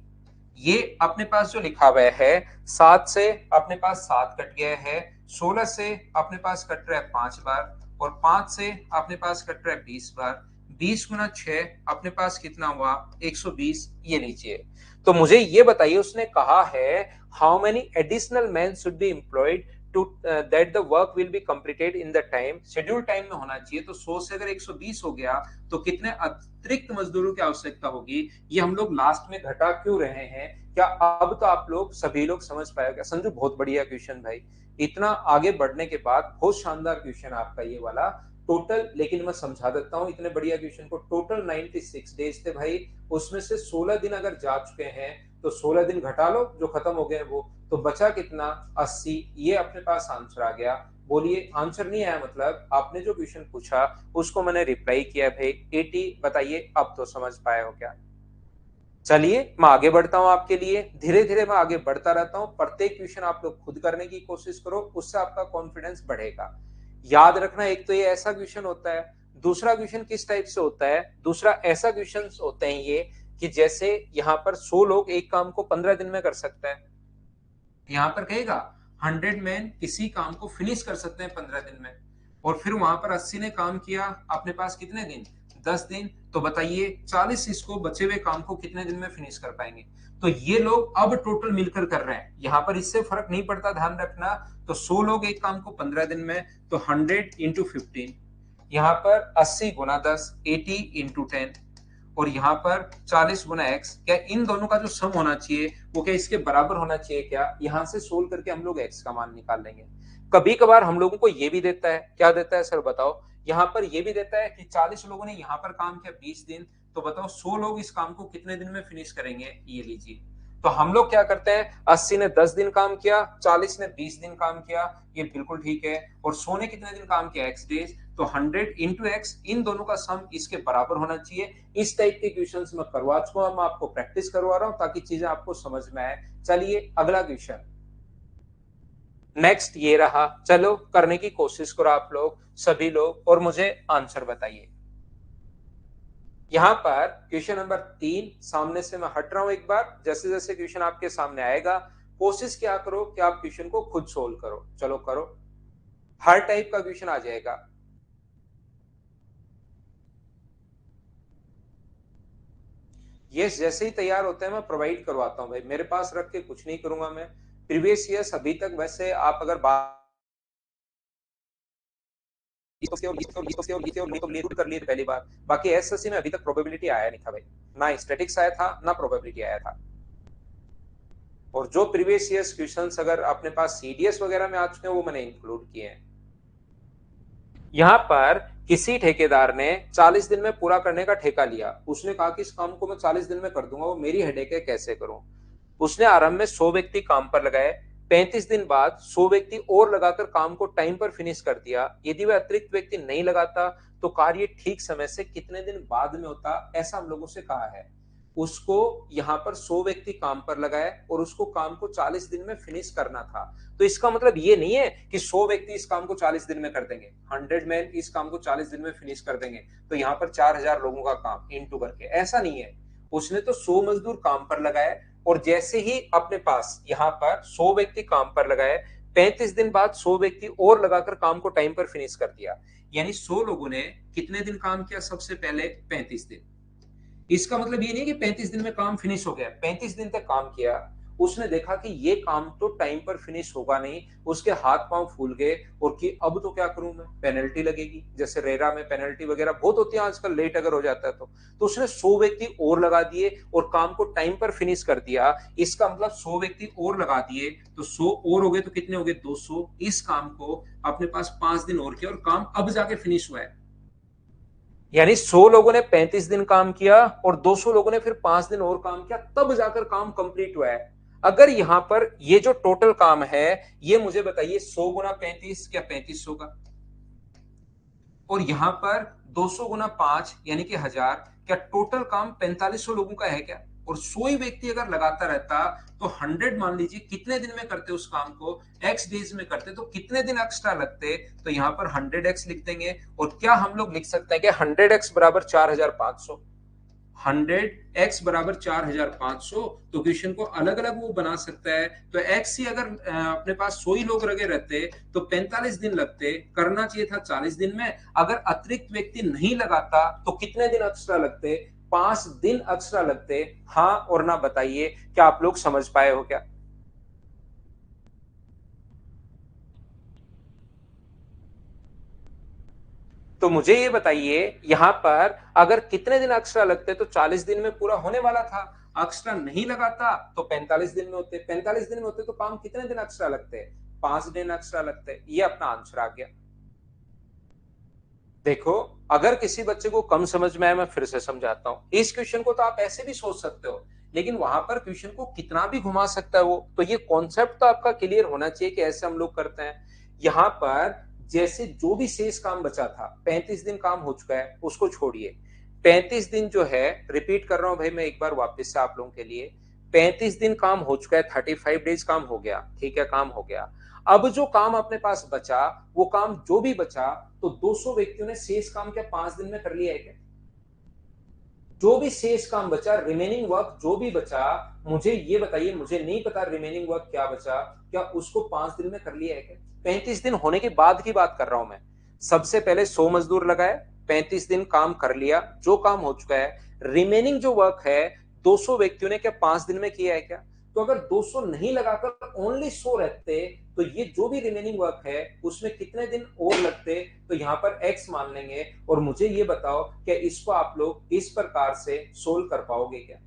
ये अपने पास जो लिखा हुआ है 7 से अपने पास 7 कट गया है, 16 से अपने पास कट रहा है 5 बार, और 5 से अपने पास कट रहा है 20 बार। 20 गुना 6 अपने पास कितना हुआ, 120। ये लीजिए। तो मुझे ये बताइए, उसने कहा है how many additional man should be employed to that the work will be completed in the time, schedule time में होना चाहिए। तो 100 से अगर 120 हो गया तो कितने अतिरिक्त मजदूरों की आवश्यकता होगी, ये हम लोग लास्ट में घटा क्यों रहे हैं, क्या अब तो आप लोग सभी लोग समझ पाएगा। संजू बहुत बढ़िया क्वेश्चन भाई, इतना आगे बढ़ने के बाद बहुत शानदार क्वेश्चन आपका ये वाला। टोटल, लेकिन मैं समझा देता हूं इतने बढ़िया क्वेश्चन को, टोटल 96 डेज थे भाई, उसमें से 16 दिन अगर जा चुके हैं तो 16 दिन घटा लो जो खत्म हो गए वो, तो बचा कितना, 80। ये अपने पास आंसर आ गया। बोलिए आंसर नहीं आया मतलब आपने जो क्वेश्चन पूछा उसको मैंने रिप्लाई किया भाई 80। बताइए अब तो समझ पाए हो क्या। चलिए मैं आगे बढ़ता हूं आपके लिए, धीरे धीरे मैं आगे बढ़ता रहता हूं। प्रत्येक क्वेश्चन आप लोग खुद करने की कोशिश करो, उससे आपका कॉन्फिडेंस बढ़ेगा। याद रखना, एक तो ये ऐसा क्वेश्चन होता है, दूसरा क्वेश्चन किस टाइप से होता है, दूसरा ऐसा क्वेश्चन होते हैं ये कि जैसे यहाँ पर 100 लोग एक काम को 15 दिन में कर सकते हैं, यहाँ पर कहेगा 100 मैन किसी काम को फिनिश कर सकते हैं 15 दिन में, और फिर वहां पर 80 ने काम किया अपने पास कितने दिन, 10 दिन। तो बताइए 40 इसको बचे हुए काम को कितने दिन में फिनिश कर पाएंगे। तो ये लोग अब टोटल मिलकर कर रहे हैं, यहाँ पर इससे फर्क नहीं पड़ता, ध्यान रखना। तो 100 लोग एक काम को 15 दिन में, तो 100 इंटू 15, यहाँ पर 80 गुना 10, 80 इंटू 10, और यहाँ पर 40 गुना एक्स। क्या इन दोनों का जो सम होना चाहिए वो क्या इसके बराबर होना चाहिए क्या, यहां से सोल्व करके हम लोग एक्स का मान निकाल लेंगे। कभी कभार हम लोगों को ये भी देता है, क्या देता है सर बताओ, यहाँ पर ये भी देता है कि 40 लोगों ने यहाँ पर काम किया 20 दिन, तो बताओ 100 लोग इस काम को कितने दिन में फिनिश करेंगे, ये लीजिए। तो हम लोग क्या करते हैं, 80 ने 10 दिन काम किया, 40 ने 20 दिन काम किया, ये बिल्कुल ठीक है, और 100 ने कितने दिन काम किया, एक्स डेज। तो 100 इंटू एक्स, इन दोनों का सम इसके बराबर होना चाहिए। इस टाइप के क्वेश्चंस मैं करवा चुका हूं, मैं आपको प्रैक्टिस करवा रहा हूं ताकि चीजें आपको समझ में आए। चलिए अगला क्वेश्चन, नेक्स्ट ये रहा, चलो करने की कोशिश करो आप लोग सभी लोग, और मुझे आंसर बताइए। यहां पर क्वेश्चन नंबर 3, सामने से मैं हट रहा हूं एक बार, जैसे जैसे क्वेश्चन आपके सामने आएगा कोशिश क्या करो कि आप क्वेश्चन को खुद सोल्व करो। चलो करो, हर टाइप का क्वेश्चन आ जाएगा। ये जैसे ही तैयार होते हैं मैं प्रोवाइड करवाता हूं भाई, मेरे पास रख के कुछ नहीं करूंगा मैं। प्रीवियस ईयर्स अभी तक वैसे आप अगर बात कर लिए पहली बार, बाकी एसएससी में अभी तक प्रोबेबिलिटी आया नहीं था भाई, ना स्टैटिक्स आया था ना प्रोबेबिलिटी आया था। और जो प्रीवियस ईयर्स क्वेश्चंस अगर अपने पास सीडीएस वगैरह में आ चुके हैं वो मैंने इंक्लूड किए हैं। यहाँ पर किसी ठेकेदार ने 40 दिन में पूरा करने का ठेका लिया, उसने कहा कि इस काम को मैं 40 दिन में कर दूंगा, वो मेरी हेडेक है कैसे करूं। उसने आरंभ में 100 व्यक्ति काम पर लगाए, 35 दिन बाद 100 व्यक्ति और लगाकर काम को टाइम पर फिनिश कर दिया। यदि वह अतिरिक्त व्यक्ति नहीं लगाता तो कार्य ठीक समय से कितने दिन बाद में होता, ऐसा हम लोगों से कहा है। उसको यहाँ पर 100 व्यक्ति काम पर लगाए और उसको काम को 40 दिन में फिनिश करना था। तो इसका मतलब ये नहीं है कि 100 व्यक्ति इस काम को 40 दिन में कर देंगे, 100 मैन इस काम को 40 दिन में फिनिश कर देंगे, तो यहाँ पर 4000 लोगों का काम इनटू करके, ऐसा नहीं है। उसने तो 100 मजदूर काम पर लगाए और जैसे ही अपने पास यहाँ पर 100 व्यक्ति काम पर लगाए, 35 दिन बाद 100 व्यक्ति और लगाकर काम को टाइम पर फिनिश कर दिया। यानी 100 लोगों ने कितने दिन काम किया? सबसे पहले 35 दिन। इसका मतलब ये नहीं कि 35 दिन में काम फिनिश हो गया, 35 दिन तक काम किया। उसने देखा कि ये काम तो टाइम पर फिनिश होगा नहीं, उसके हाथ पांव फूल गए और कि अब तो क्या करूं मैं, पेनल्टी लगेगी, जैसे रेरा में पेनल्टी वगैरह बहुत होती है आजकल, लेट अगर हो जाता है तो उसने 100 व्यक्ति और लगा दिए और काम को टाइम पर फिनिश कर दिया। इसका मतलब 100 व्यक्ति और लगा दिए तो 100 और हो गए तो कितने हो गए? 200। इस काम को अपने पास 5 दिन और किया और काम अब जाके फिनिश हुआ है। यानी 100 लोगों ने 35 दिन काम किया और 200 लोगों ने फिर 5 दिन और काम किया, तब जाकर काम कंप्लीट हुआ है। अगर यहां पर ये जो टोटल काम है, ये मुझे बताइए 100 गुना 35 क्या 3500 का, और यहां पर 200 गुना 5 यानी कि 1000, क्या टोटल काम 4500 लोगों का है क्या? और 100 ही व्यक्ति अगर लगाता रहता तो 100 मान लीजिए कितने दिन में करते उस काम को? x डेज में करते तो कितने दिन एक्स्ट्रा लगते? तो यहां पर 100x लिख देंगे। और क्या हम लोग लिख सकते हैं कि 100x बराबर 4500? 100x बराबर 4500, तो क्वेश्चन को अलग अलग वो बना सकता है। तो x ही अगर अपने पास 100 ही लोग लगे रहते तो 45 दिन लगते, करना चाहिए था 40 दिन में। अगर अतिरिक्त व्यक्ति नहीं लगाता तो कितने दिन एक्स्ट्रा लगते? 5 दिन एक्स्ट्रा लगते। हाँ और ना बताइए, क्या आप लोग समझ पाए हो क्या? तो मुझे ये बताइए, यहां पर अगर कितने दिन एक्स्ट्रा लगते तो 40 दिन में पूरा होने वाला था। एक्स्ट्रा नहीं लगाता तो 45 दिन में होते, 45 दिन में होते तो काम कितने दिन एक्स्ट्रा लगते? 5 दिन एक्स्ट्रा लगते। ये अपना आंसर आ गया। देखो, अगर किसी बच्चे को कम समझ में आए, मैं फिर से समझाता हूं। इस क्वेश्चन को तो आप ऐसे भी सोच सकते हो, लेकिन वहां पर क्वेश्चन को कितना भी घुमा सकता है वो, तो ये कॉन्सेप्ट तो आपका क्लियर होना चाहिए कि ऐसे हम लोग करते हैं। यहां पर जैसे जो भी शेष काम बचा था, 35 दिन काम हो चुका है, उसको छोड़िए। 35 दिन जो है, रिपीट कर रहा हूं भाई मैं एक बार वापस से आप लोगों के लिए, 35 दिन काम हो चुका है, 35 डेज काम हो गया, ठीक है, काम हो गया। अब जो काम अपने पास बचा, वो काम जो भी बचा, तो 200 व्यक्तियों ने शेष काम क्या 5 दिन में कर लिया है क्या? जो भी शेष काम बचा, रिमेनिंग वर्क जो भी बचा, मुझे ये बताइए, मुझे नहीं पता रिमेनिंग वर्क क्या बचा, क्या उसको 5 दिन में कर लिया है क्या? 35 दिन होने के बाद की बात कर रहा हूं मैं। सबसे पहले 100 मजदूर लगाए, 35 दिन काम कर लिया, जो काम हो चुका है। रिमेनिंग जो वर्क है, 200 व्यक्तियों ने क्या 5 दिन में किया है क्या? तो अगर 200 नहीं लगाकर ओनली 100 रहते, तो ये जो भी रिमेनिंग वर्क है उसमें कितने दिन और लगते? तो यहाँ पर x मान लेंगे। और मुझे ये बताओ, क्या इसको आप लोग इस प्रकार से सोल्व कर पाओगे क्या?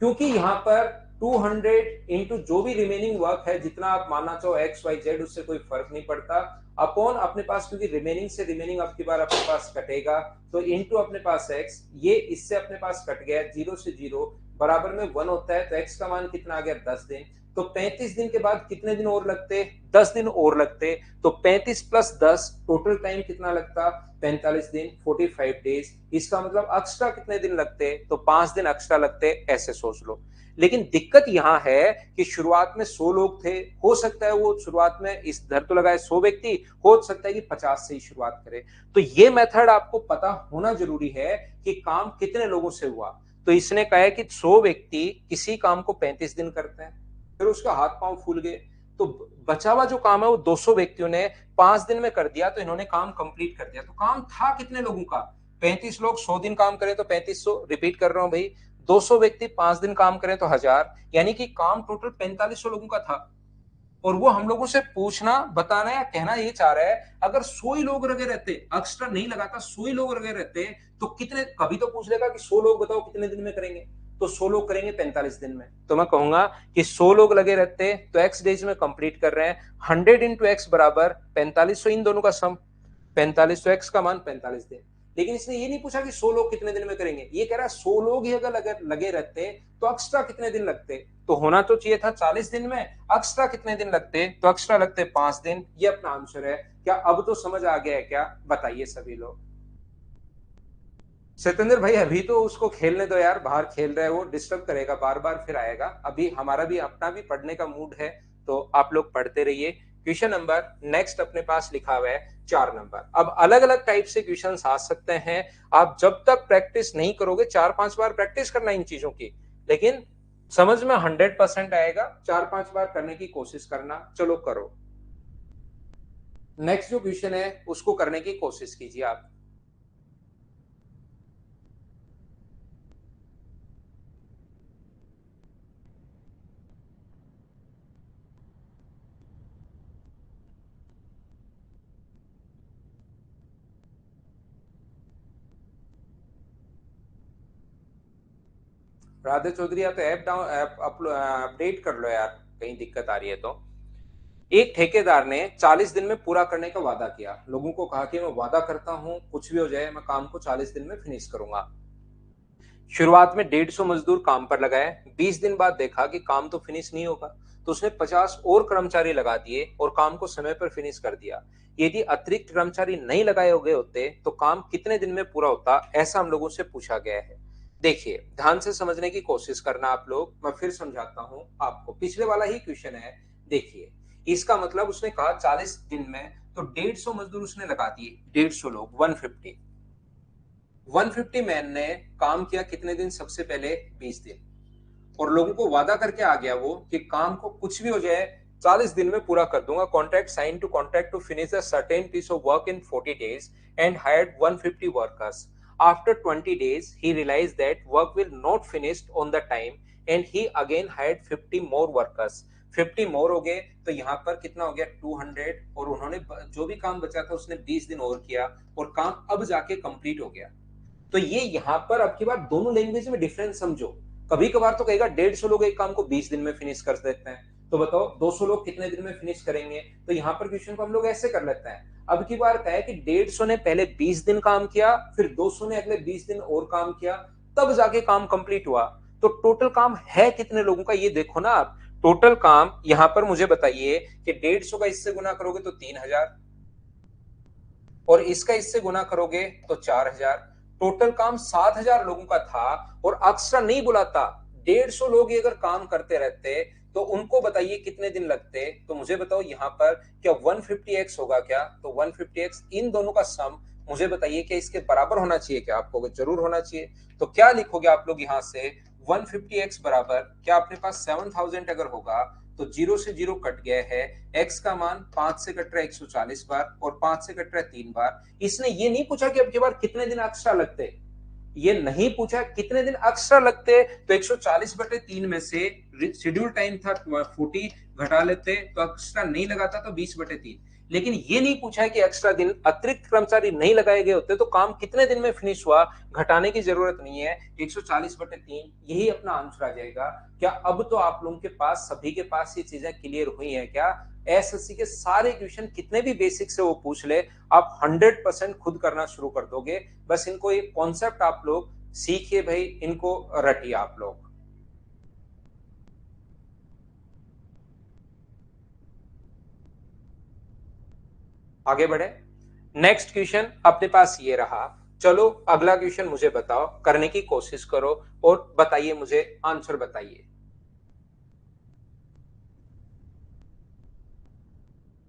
क्योंकि यहाँ पर 200 इंटू जो भी रिमेनिंग वर्क है, जितना आप मानना चाहो एक्स वाई जेड, उससे कोई फर्क नहीं पड़ता, अपॉन अपने पास, क्योंकि रिमेनिंग से रिमेनिंग अब की बार अपने पास कटेगा, तो इंटू अपने पास एक्स, ये इससे अपने पास कट गया, जीरो से जीरो बराबर में 1 होता है, तो एक्स का मान कितना आ गया? 10 दिन। तो 35 दिन के बाद कितने दिन और लगते? 10 दिन और लगते। तो 35 प्लस 10, टोटल टाइम कितना लगता? 45 दिन, 45 डेज। इसका मतलब एक्स्ट्रा कितने दिन लगते? तो 5 दिन एक्स्ट्रा लगते। ऐसे सोच लो। लेकिन दिक्कत यहां है कि शुरुआत में 100 लोग थे, हो सकता है वो शुरुआत में इस धर तो लगाए 100 व्यक्ति, हो सकता है कि 50 से ही शुरुआत करे। तो ये मेथड आपको पता होना जरूरी है कि काम कितने लोगों से हुआ। तो इसने कहा है कि 100 व्यक्ति किसी काम को 35 दिन करते हैं, फिर उसका हाथ पांव फूल गए, तो बचा हुआ जो काम है वो 200 व्यक्तियों ने 5 दिन में कर दिया, तो इन्होंने काम कंप्लीट कर दिया। तो काम था कितने लोगों का? 35 लोग 100 दिन काम करें तो 3500, रिपीट कर रहा हूं भाई, 200 व्यक्ति 5 दिन काम करें तो 1000, यानी कि काम टोटल 4500 लोगों का था। और वो हम लोगों से पूछना, बताना या कहना ये चाह रहा है, अगर 100 ही लोग लगे रहते, एक्स्ट्रा नहीं लगाता, 100 ही लोग लगे रहते, तो कितने, कभी तो पूछ लेगा कि 100 लोग बताओ कितने दिन में करेंगे? तो 100 लोग करेंगे 45 दिन में। तो मैं कहूंगा कि 100 लोग लगे रहते तो एक्स डेज में कंप्लीट कर रहे हैं, 100 इंटू एक्स बराबर 4500, इन दोनों का सम 4500, एक्स का मान 45 दिन। लेकिन इसने ये नहीं पूछा कि 100 लोग कितने दिन में करेंगे, ये कह रहा है 100 लोग ही अगर लगे रहते तो एक्स्ट्रा कितने दिन लगते? तो होना तो चाहिए था 40 दिन में, एक्स्ट्रा कितने दिन लगते? तो एक्स्ट्रा लगते 5 दिन। ये अपना आंसर है। क्या अब तो समझ आ गया है क्या? बताइए सभी लोग। सत्येंद्र भाई अभी तो उसको खेलने दो यार, बाहर खेल रहा है वो, डिस्टर्ब करेगा बार बार, फिर आएगा। अभी हमारा भी अपना भी पढ़ने का मूड है, तो आप लोग पढ़ते रहिए। क्वेश्चन नंबर नेक्स्ट अपने पास लिखा हुआ है 4 नंबर। अब अलग अलग टाइप से क्वेश्चन आ सकते हैं। आप जब तक प्रैक्टिस नहीं करोगे, 4-5 बार प्रैक्टिस करना इन चीजों की, लेकिन समझ में 100% आएगा। 4-5 बार करने की कोशिश करना, चलो करो। नेक्स्ट जो क्वेश्चन है उसको करने की कोशिश कीजिए आप। राधे चौधरी, या तो ऐप डाउन ऐप अपडेट कर लो यार, कहीं दिक्कत आ रही है तो। एक ठेकेदार ने 40 दिन में पूरा करने का वादा किया। लोगों को कहा कि मैं वादा करता हूं कुछ भी हो जाए मैं काम को 40 दिन में फिनिश करूंगा। शुरुआत में 150 मजदूर काम पर लगाए। 20 दिन बाद देखा कि काम तो फिनिश नहीं होगा, तो उसने 50 और कर्मचारी लगा दिए और काम को समय पर फिनिश कर दिया। यदि अतिरिक्त कर्मचारी नहीं लगाए गए होते तो काम कितने दिन में पूरा होता, ऐसा हम लोगों से पूछा गया है। देखिए ध्यान से समझने की कोशिश करना आप लोग, मैं फिर समझाता हूं आपको, पिछले वाला ही क्वेश्चन है। देखिए इसका मतलब उसने कहा 40 दिन में, तो 150 मजदूर उसने लगा दिए, 150 लोग, 150। 150 मैन ने काम किया कितने दिन, सबसे पहले 20 दिन। और लोगों को वादा करके आ गया वो कि काम को कुछ भी हो जाए 40 दिन में पूरा कर दूंगा। Contract sign to contract to finish a certain piece of work in 40 days and hired 150 workers. After 20 days he realized that work will not finished on the time and he again hired 50 more workers। 50 मोर हो गए, तो यहाँ पर कितना हो गया, 200। और उन्होंने जो भी काम बचा था उसने 20 दिन और किया, और काम अब जाके कंप्लीट हो गया। तो ये यहाँ पर अब की बार दोनों लैंग्वेज में डिफरेंस समझो। कभी कभार तो कहेगा 150 लोग एक काम को 20 दिन में फिनिश कर देते हैं, तो बताओ 200 लोग कितने दिन में फिनिश करेंगे। तो यहाँ पर क्वेश्चन को हम लोग ऐसे कर लेते हैं। अब की बार कहा है कि 150 ने पहले 20 दिन काम किया, फिर 200 ने अगले 20 दिन और काम किया, तब जाके काम कंप्लीट हुआ। तो टोटल काम है कितने लोगों का, ये देखो ना आप। टोटल काम यहाँ पर मुझे बताइए कि 150 का इससे गुना करोगे तो 3000, और इसका इससे गुना करोगे तो 4000। टोटल काम 7000 लोगों का था, और एक्स्ट्रा नहीं बुलाता, 150 लोग ही अगर काम करते रहते तो उनको बताइए कितने दिन लगते। तो मुझे बताओ यहाँ पर क्या 150x होगा क्या, तो 150x इन दोनों का सम, मुझे बताइए क्या इसके बराबर होना चाहिए क्या, आपको जरूर होना चाहिए। तो क्या लिखोगे आप लोग यहाँ से, 150x बराबर, क्या अपने पास 7000 अगर होगा तो जीरो से जीरो कट गया है। एक्स का मान 5 से कट रहा है 140 बार, और 5 से कट रहा है 3 बार। इसने ये नहीं पूछा कि अब की बार कितने दिन एक्स्ट्रा लगते, ये नहीं पूछा कितने दिन एक्स्ट्रा लगते। तो 140/3 में से शेड्यूल टाइम था 40, घटा लेते तो एक्स्ट्रा नहीं लगाता तो 20/3। लेकिन ये नहीं पूछा है कि एक्स्ट्रा दिन अतिरिक्त कर्मचारी नहीं लगाए गए होते तो काम कितने दिन में फिनिश हुआ, घटाने की जरूरत नहीं है। 140/3 यही अपना आंसर आ जाएगा। क्या अब तो आप लोगों के पास, सभी के पास ये चीजें क्लियर हुई हैं क्या। एसएससी के सारे क्वेश्चन कितने भी बेसिक से वो पूछ ले, आप 100% खुद करना शुरू कर दोगे। बस इनको एक कॉन्सेप्ट आप लोग सीखिए भाई, इनको रटिए आप लोग। आगे बढ़े। नेक्स्ट क्वेश्चन अपने पास ये रहा। चलो अगला क्वेश्चन मुझे बताओ, करने की कोशिश करो और बताइए, मुझे आंसर बताइए।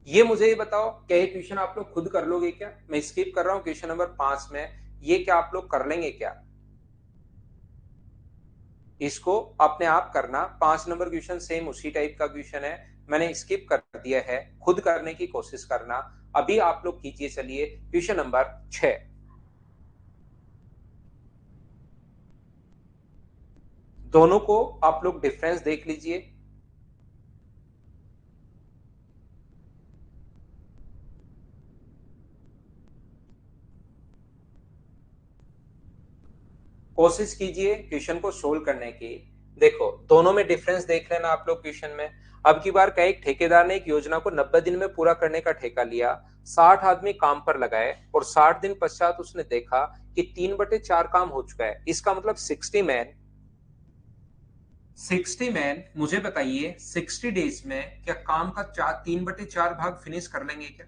ये मुझे ये बताओ, क्या ये क्वेश्चन आप लोग खुद कर लोगे क्या, मैं स्किप कर रहा हूं क्वेश्चन नंबर 5 में, ये क्या आप लोग कर लेंगे क्या। इसको अपने आप करना। 5 नंबर क्वेश्चन सेम उसी टाइप का क्वेश्चन है, मैंने स्किप कर दिया है, खुद करने की कोशिश करना। अभी आप लोग कीजिए, चलिए क्वेश्चन नंबर 6। दोनों को आप लोग डिफरेंस देख लीजिए। कोशिश कीजिए क्वेश्चन को सोल्व करने की। देखो दोनों में डिफरेंस देख लेना आप लोग क्वेश्चन में। अब की बार का एक ठेकेदार ने एक योजना को 90 दिन में पूरा करने का ठेका लिया। 60 आदमी काम पर लगाए और 60 दिन पश्चात उसने देखा कि 3/4 काम हो चुका है। इसका मतलब 60 मैन, 60 मैन मुझे बताइए 60 डेज में क्या काम का 3/4 भाग फिनिश कर लेंगे क्या।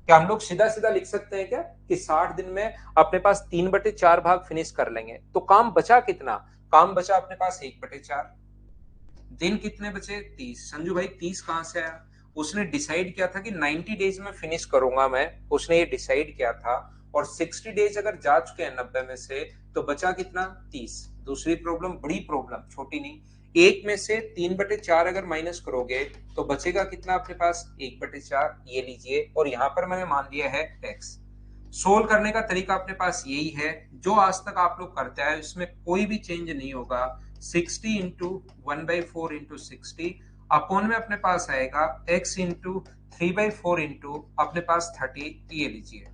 क्या हम लोग सीधा सीधा लिख सकते हैं क्या कि 60 दिन में अपने पास 3/4 भाग फिनिश कर लेंगे? तो काम बचा कितना? काम बचा अपने पास 1/4। दिन कितने बचे? 30। संजू भाई 30 कहां से आया? उसने डिसाइड किया था कि 90 डेज में फिनिश करूंगा मैं, उसने ये डिसाइड किया था। और 60 डेज अगर जा चुके हैं 90 में से, तो बचा कितना? 30। दूसरी प्रॉब्लम, बड़ी प्रॉब्लम, छोटी नहीं। एक में से 3/4 अगर माइनस करोगे तो बचेगा कितना अपने पास? 1/4। ये लीजिए, और यहां पर मैंने मान लिया है एक्स। सोल्व करने का तरीका अपने पास यही है जो आज तक आप लोग करते आए, इसमें कोई भी चेंज नहीं होगा। 60 इंटू 1/4 इंटू 60 अपॉन में अपने पास आएगा x इंटू 3/4 इंटू अपने पास 30। ये लीजिए,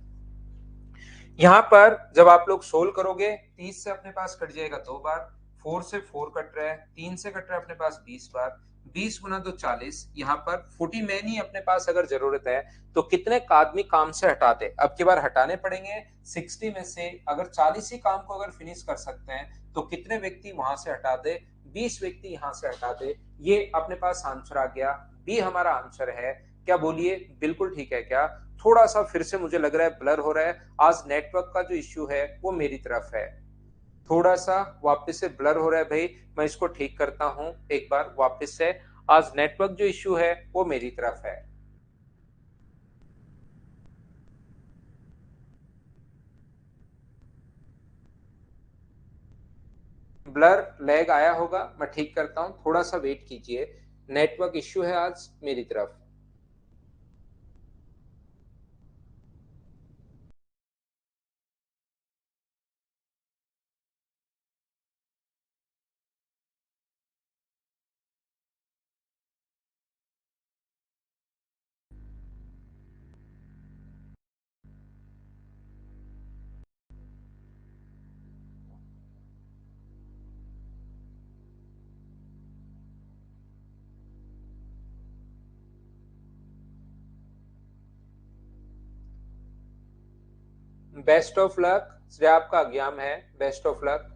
यहाँ पर जब आप लोग सोल्व करोगे 30 से अपने पास कट जाएगा 2 बार, 4 से 4 कट रहा है, 3 से कट रहा है अपने पास 20 बार, 20 गुना 2 40। यहाँ पर 40 मैन ही अपने पास अगर जरूरत है तो कितने आदमी काम से हटा दे? अब की बार हटाने पड़ेंगे 60 में से। अगर 40 ही काम को अगर फिनिश कर सकते हैं तो कितने व्यक्ति वहां से हटा दे? 20 व्यक्ति यहाँ से हटा दे। ये अपने पास आंसर आ गया, बी हमारा आंसर है। क्या बोलिए, बिल्कुल ठीक है क्या? थोड़ा सा फिर से मुझे लग रहा है ब्लर हो रहा है। आज नेटवर्क का जो इश्यू है वो मेरी तरफ है, थोड़ा सा वापस से ब्लर हो रहा है भाई। मैं इसको ठीक करता हूं एक बार वापस से। आज नेटवर्क जो इश्यू है वो मेरी तरफ है। ब्लर लैग आया होगा, मैं ठीक करता हूं, थोड़ा सा वेट कीजिए। नेटवर्क इश्यू है आज मेरी तरफ। Best of luck. श्रेया आपका एग्जाम है, बेस्ट ऑफ लक।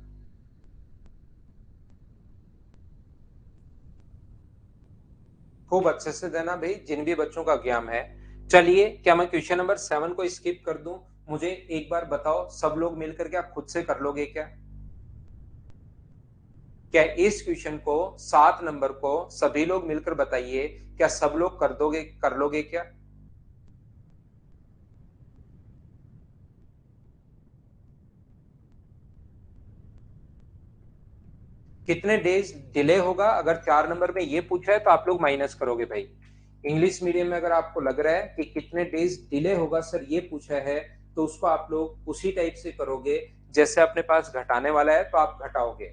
खूब अच्छे से देना भाई, जिन भी बच्चों का एग्जाम है। चलिए, क्या मैं क्वेश्चन नंबर 7 को स्किप कर दूं? मुझे एक बार बताओ, सब लोग मिलकर क्या खुद से कर लोगे क्या? क्या इस क्वेश्चन को, 7 नंबर को सभी लोग मिलकर बताइए, क्या सब लोग कर दोगे, कर लोगे क्या? कितने डेज डिले होगा? अगर 4 नंबर में ये पूछा है तो आप लोग माइनस करोगे भाई। इंग्लिश मीडियम में अगर आपको लग रहा है कि कितने डेज डिले होगा सर ये पूछा है, तो उसको आप लोग उसी टाइप से करोगे जैसे अपने पास घटाने वाला है तो आप घटाओगे।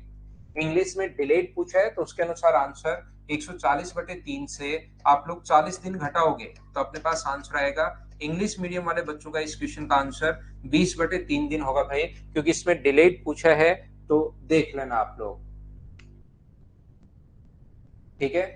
इंग्लिश में डिलेड पूछा है तो उसके अनुसार आंसर 140/3 से आप लोग 40 दिन घटाओगे तो अपने पास आंसर आएगा। इंग्लिश मीडियम वाले बच्चों का इस क्वेश्चन का आंसर 20/3 दिन होगा भाई, क्योंकि इसमें डिलेड पूछा है। तो देख लेना आप लोग, ठीक है।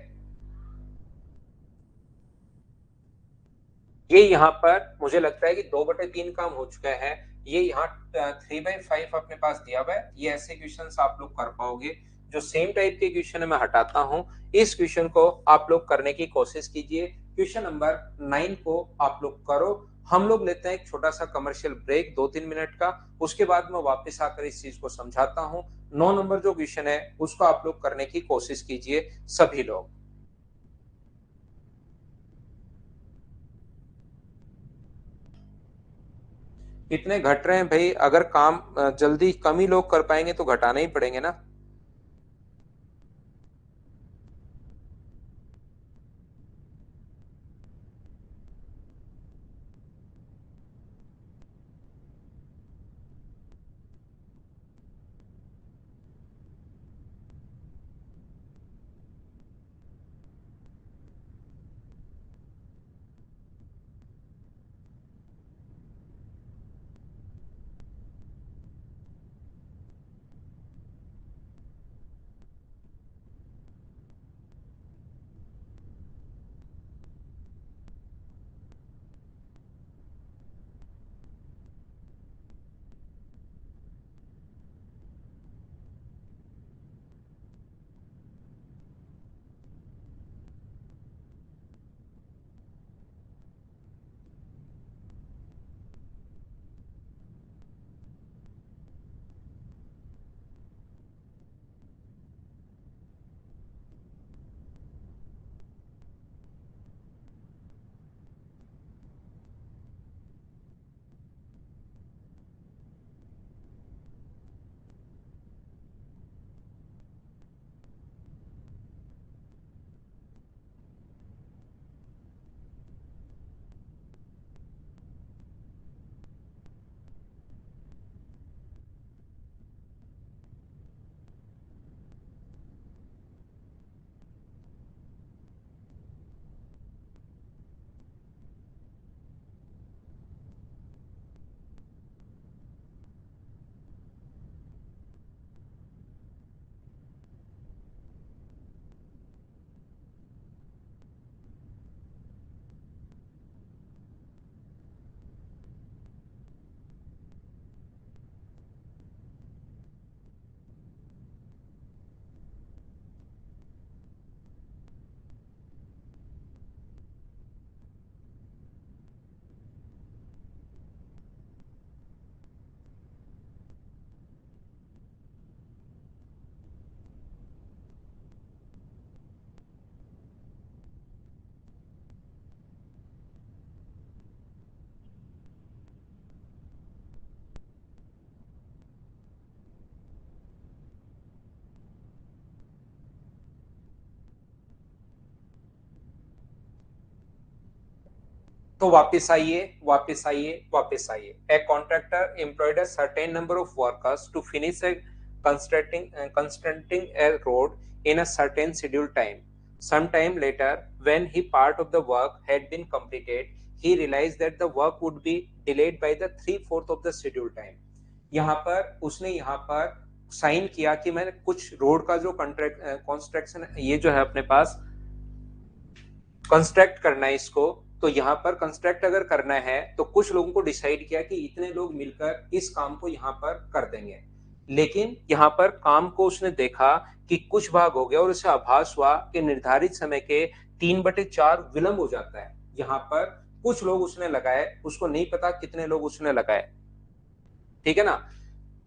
ये यहाँ पर मुझे लगता है कि 2/3 काम हो चुका है। ये यहाँ 3/5 अपने पास दिया हुआ है। ये ऐसे क्वेश्चन आप लोग कर पाओगे। जो सेम टाइप के क्वेश्चन है मैं हटाता हूँ। इस क्वेश्चन को आप लोग करने की कोशिश कीजिए। क्वेश्चन नंबर 9 को आप लोग करो। हम लोग लेते हैं एक छोटा सा कमर्शियल ब्रेक 2-3 मिनट का। उसके बाद मैं वापस आकर इस चीज को समझाता हूँ। 9 नंबर जो क्वेश्चन है उसको आप लोग करने की कोशिश कीजिए सभी लोग। कितने घट रहे हैं भाई? अगर काम जल्दी कम ही लोग कर पाएंगे तो घटाने ही पड़ेंगे ना। तो वापस आइए, वापस आइए, वापस आइए। A contractor employed a certain number of workers to finish a constructing a road in a certain scheduled time. Some time later, when he part of the work had been completed, he realized that the work would be delayed by the 3/4 of the scheduled time. यहाँ पर उसने यहाँ पर sign किया कि मैंने कुछ road का जो कॉन्ट्रैक्ट कंस्ट्रक्शन ये जो है अपने पास कंस्ट्रक्ट करना है इसको, तो यहाँ पर कंस्ट्रक्ट अगर करना है तो कुछ लोगों को डिसाइड किया कि इतने लोग मिलकर इस काम को यहाँ पर कर देंगे। लेकिन यहाँ पर काम को उसने देखा कि कुछ भाग हो गया और उसे आभास हुआ कि निर्धारित समय के 3/4 विलंब हो जाता है। यहाँ पर कुछ लोग उसने लगाए, उसको नहीं पता कितने लोग उसने लगाए। ठीक है ना?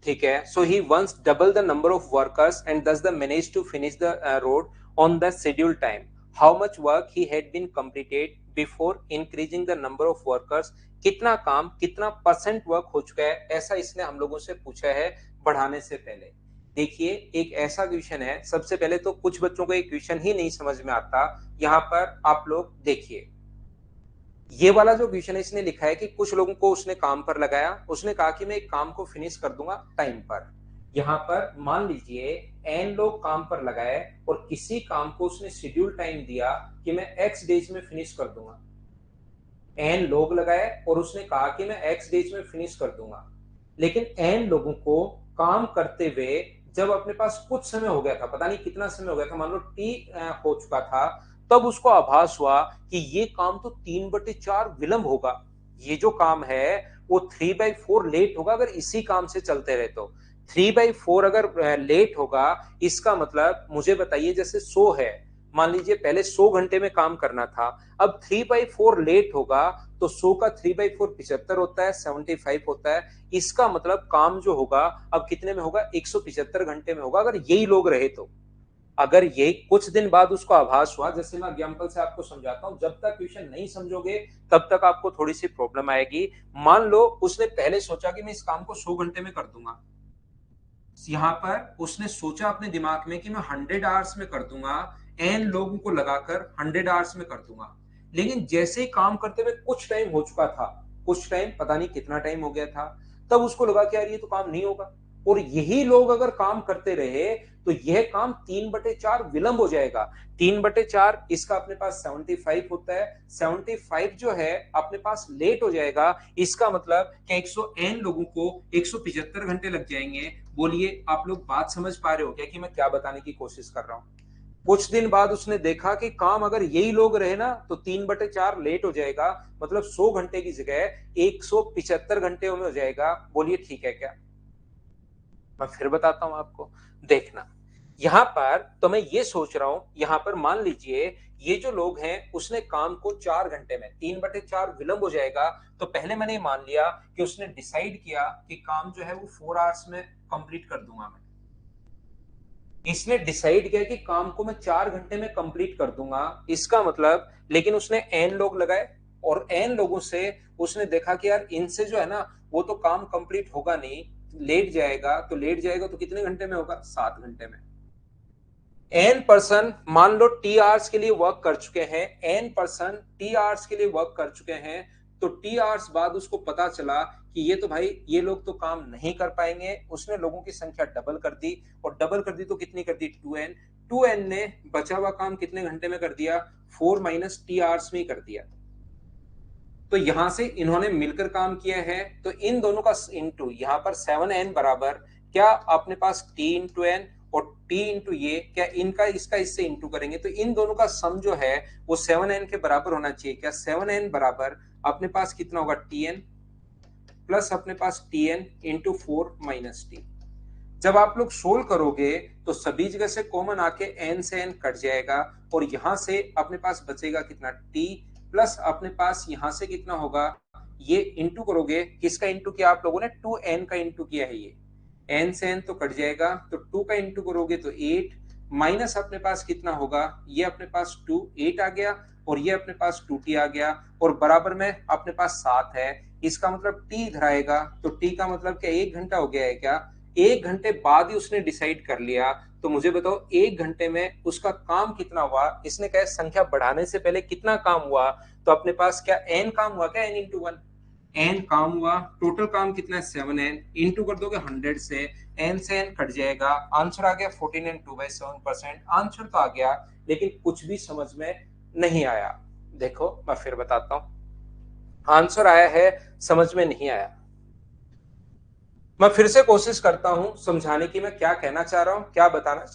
ठीक है। So he once double the number of workers and thus the manage to finish the road on the schedule time. How much work he had been completed before increasing the number of workers. कितना काम, कितना percent work हो चुका है, ऐसा इसने हम लोगों से पूछा है बढ़ाने से पहले। देखिए, एक ऐसा क्वेश्चन है, सबसे पहले तो कुछ बच्चों को एक क्वेश्चन ही नहीं समझ में आता। यहाँ पर आप लोग देखिए, ये वाला जो क्वेश्चन है इसने लिखा है कि कुछ लोगों को उसने काम पर लगाया, उसने कहा कि मैं एक काम को फिनिश कर दूंगा टाइम पर। यहाँ पर मान लीजिए एन लोग काम पर लगाए और किसी काम को उसने शेड्यूल टाइम दिया कि मैं एक्स डेज में फिनिश कर दूंगा। एन लोग लगाए और उसने कहा कि मैं एक्स डेज में फिनिश कर दूंगा। लेकिन एन लोगों को काम करते हुए जब अपने पास कुछ समय हो गया था, पता नहीं कितना समय हो गया था, मान लो टी हो चुका था, तब उसको आभास हुआ कि ये काम तो 3/4 विलंब होगा। ये जो काम है वो 3/4 लेट होगा अगर इसी काम से चलते रहे तो। 3/4 अगर लेट होगा, इसका मतलब मुझे बताइए, जैसे 100 है, मान लीजिए पहले 100 घंटे में काम करना था, अब 3/4 लेट होगा तो 100 का 3/4 75 होता है, 75 होता है। इसका मतलब काम जो होगा अब कितने में होगा, 175 घंटे में होगा अगर यही लोग रहे तो। अगर ये कुछ दिन बाद उसको आभास हुआ, जैसे मैं एग्जांपल से आपको समझाता हूं, जब तक क्वेश्चन नहीं समझोगे तब तक आपको थोड़ी सी प्रॉब्लम आएगी। मान लो उसने पहले सोचा कि मैं इस काम को 100 घंटे में कर दूंगा। यहाँ पर उसने सोचा अपने दिमाग में कि मैं 100 आवर्स में कर दूंगा, एन लोगों को लगाकर 100 आवर्स में कर दूंगा। लेकिन जैसे ही काम करते हुए कुछ टाइम हो चुका था, कुछ टाइम, पता नहीं कितना टाइम हो गया था, तब उसको लगा कि यार ये तो काम नहीं होगा। और यही लोग अगर काम करते रहे तो यह काम 3/4 विलंब हो जाएगा। 3/4 इसका अपने पास 75 होता है, 75 जो है अपने पास लेट हो जाएगा। इसका मतलब कि 100 लोगों को 175 घंटे लग जाएंगे। बोलिए, आप लोग बात समझ पा रहे हो क्या कि मैं क्या बताने की कोशिश कर रहा हूं? कुछ दिन बाद उसने देखा कि काम अगर यही लोग रहे ना तो 3/4 लेट हो जाएगा, मतलब 100 घंटे की जगह 175 घंटे में हो जाएगा। बोलिए ठीक है क्या? मैं फिर बताता हूं आपको, देखना। यहां पर तो मैं ये सोच रहा हूं, यहां पर मान लीजिए ये जो लोग हैं उसने काम को 4 घंटे में, 3/4 विलंब हो जाएगा। तो पहले मैंने मान लिया कि उसने डिसाइड किया कि काम जो है वो 4 आवर्स में कंप्लीट कर दूंगा मैं। इसने डिसाइड किया कि काम को मैं 4 घंटे में कंप्लीट कर दूंगा। इसका मतलब, लेकिन उसने एन लोग लगाए और एन लोगों से उसने देखा कि यार इनसे जो है ना वो तो काम कंप्लीट होगा नहीं, लेट जाएगा। तो लेट जाएगा तो कितने घंटे में होगा, 7 घंटे में। एन पर्सन मान लो टी आवर्स के लिए वर्क कर चुके हैं, एन पर्सन टी आवर्स के लिए वर्क कर चुके हैं। तो टी आवर्स बाद उसको पता चला कि ये तो भाई ये लोग तो काम नहीं कर पाएंगे। उसने लोगों की संख्या डबल कर दी, और डबल कर दी तो कितनी कर दी, 2n। 2n ने बचा हुआ काम कितने घंटे में कर दिया, 4 माइनस टी आवर्स में ही कर दिया। तो यहां से इन्होंने मिलकर काम किया है, तो इन दोनों का इंटू यहाँ पर 7n बराबर क्या, अपने पास t इंटू एन और t इंटू ये, क्या इनका इसका इससे इंटू करेंगे तो इन दोनों का सम जो है वो 7n के बराबर होना चाहिए। क्या 7n बराबर अपने पास कितना होगा, tn प्लस अपने पास tn इंटू 4 माइनस टी। जब आप लोग सोल्व करोगे तो सभी जगह से कॉमन आके n से n कट जाएगा, और यहां से अपने पास बचेगा कितना, t प्लस अपने पास यहां से कितना होगा, ये इंटू करोगे, किसका इंटू किया आप लोगों ने, 2n का इंटू किया है। ये n से n तो कट जाएगा, तो 2 का इंटू करोगे तो 8 माइनस अपने पास कितना होगा, ये अपने पास 2 8 आ गया, और ये अपने पास 2t आ गया, और बराबर में अपने पास 7 है। इसका मतलब t इधर आएगा, तो t का मतलब क्या 1 घंटा हो गया है क्या? 1 घंटे बाद ही उसने डिसाइड कर लिया। तो मुझे बताओ 1 घंटे में उसका काम कितना हुआ। इसने कहा संख्या बढ़ाने से पहले कितना काम हुआ, तो अपने पास क्या n काम हुआ क्या, n इंटू वन, n काम हुआ, टोटल काम कितना है 7n, इंटू कर दोगे 100 से, n से n कट जाएगा, आंसर आ गया 14 एंड 2/7%। आंसर तो आ गया लेकिन कुछ भी समझ में नहीं आया। देखो मैं फिर बताता हूं, आंसर आया है, समझ में नहीं आया। मैं फिर से कोशिश करता हूं समझाने की, मैं क्या कहना चाह रहा हूं, क्या बताना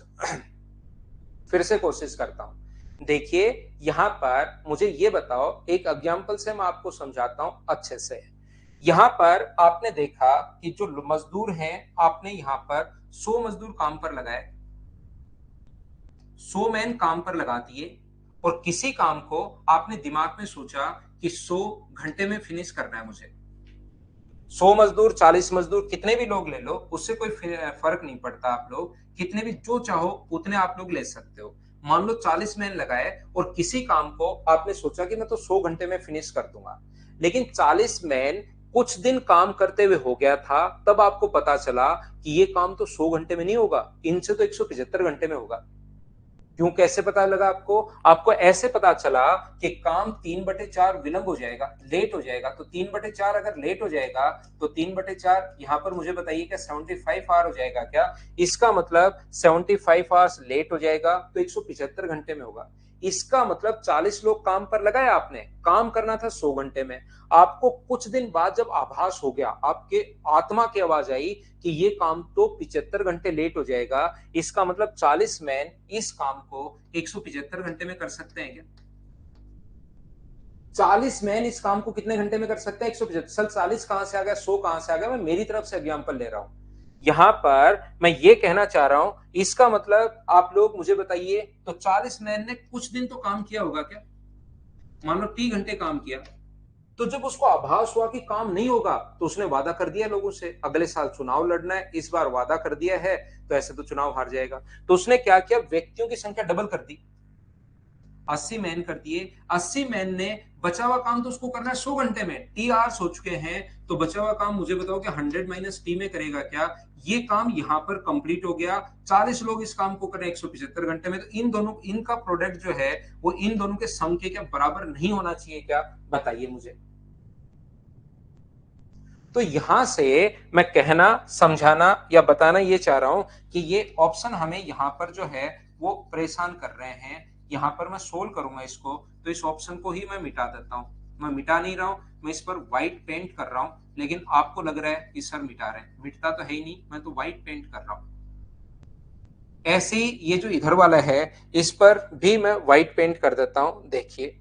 फिर से कोशिश करता हूं। देखिए यहां पर मुझे ये बताओ, एक एग्जांपल से मैं आपको समझाता हूं अच्छे से। यहां पर आपने देखा कि जो मजदूर हैं, आपने यहां पर 100 मजदूर काम पर लगाए, 100 मैन काम पर लगा दिए, और किसी काम को आपने दिमाग में सोचा कि 100 घंटे में फिनिश करना है मुझे। 100 मजदूर, 40 मजदूर, कितने भी लोग ले लो, उससे कोई फर्क नहीं पड़ता। आप लोग कितने भी जो चाहो उतने आप लोग ले सकते हो। मान लो 40 मैन लगाए और किसी काम को आपने सोचा कि मैं तो 100 घंटे में फिनिश कर दूंगा, लेकिन 40 मैन कुछ दिन काम करते हुए हो गया था, तब आपको पता चला कि ये काम तो 100 घंटे में नहीं होगा, इनसे तो 175 घंटे में होगा। क्यों, कैसे पता लगा आपको? आपको ऐसे पता चला कि काम 3/4 विलंब हो जाएगा, लेट हो जाएगा। तो 3/4 अगर लेट हो जाएगा तो 3/4 यहां पर मुझे बताइए क्या 75 आवर हो जाएगा क्या? इसका मतलब 75 आवर्स लेट हो जाएगा तो 175 घंटे में होगा। इसका मतलब 40 लोग काम पर लगाए, आपने काम करना था 100 घंटे में। आपको कुछ दिन बाद जब आभास हो गया, आपके आत्मा की आवाज आई कि ये काम तो 75 घंटे लेट हो जाएगा, इसका मतलब 40 मैन इस काम को 175 घंटे में कर सकते हैं क्या? 40 मैन इस काम को कितने घंटे में कर सकते हैं? 175। सर 40 कहां से आ गया, 100 कहां से आ गया? मैं मेरी तरफ से एग्जांपल ले रहा हूं। यहां पर मैं ये कहना चाह रहा हूं, इसका मतलब आप लोग मुझे बताइए, तो 40 मैन ने कुछ दिन तो काम किया होगा क्या? मान लो 30 घंटे काम किया, तो जब उसको आभास हुआ कि काम नहीं होगा, तो उसने वादा कर दिया लोगों से, अगले साल चुनाव लड़ना है, इस बार वादा कर दिया है तो ऐसे तो चुनाव हार जाएगा। तो उसने क्या किया, व्यक्तियों की संख्या डबल कर दी, 80 मैन कर दिए। 80 मैन ने बचा हुआ काम तो उसको करना है 100 घंटे में, टी आवर्स हो चुके हैं, तो बचा हुआ काम मुझे बताओ कि 100 माइनस टी में करेगा क्या? ये काम यहां पर कंप्लीट हो गया। 40 लोग इस काम को करें 175 घंटे में, तो इन दोनों, इनका प्रोडक्ट जो है वो इन दोनों के सम के क्या बराबर नहीं होना चाहिए क्या? बताइए मुझे। तो यहां से मैं कहना, समझाना या बताना ये चाह रहा हूं कि ये ऑप्शन हमें यहां पर जो है वो परेशान कर रहे हैं। यहां पर मैं सोल्व करूंगा इसको, तो इस ऑप्शन को ही मैं मिटा देता हूं। मैं मिटा नहीं रहा हूं, मैं इस पर व्हाइट पेंट कर रहा हूं, लेकिन आपको लग रहा है कि सर मिटा रहे हैं, मिटता तो है ही नहीं, मैं तो व्हाइट पेंट कर रहा हूं। ऐसे ही ये जो इधर वाला है, इस पर भी मैं व्हाइट पेंट कर देता हूं। देखिए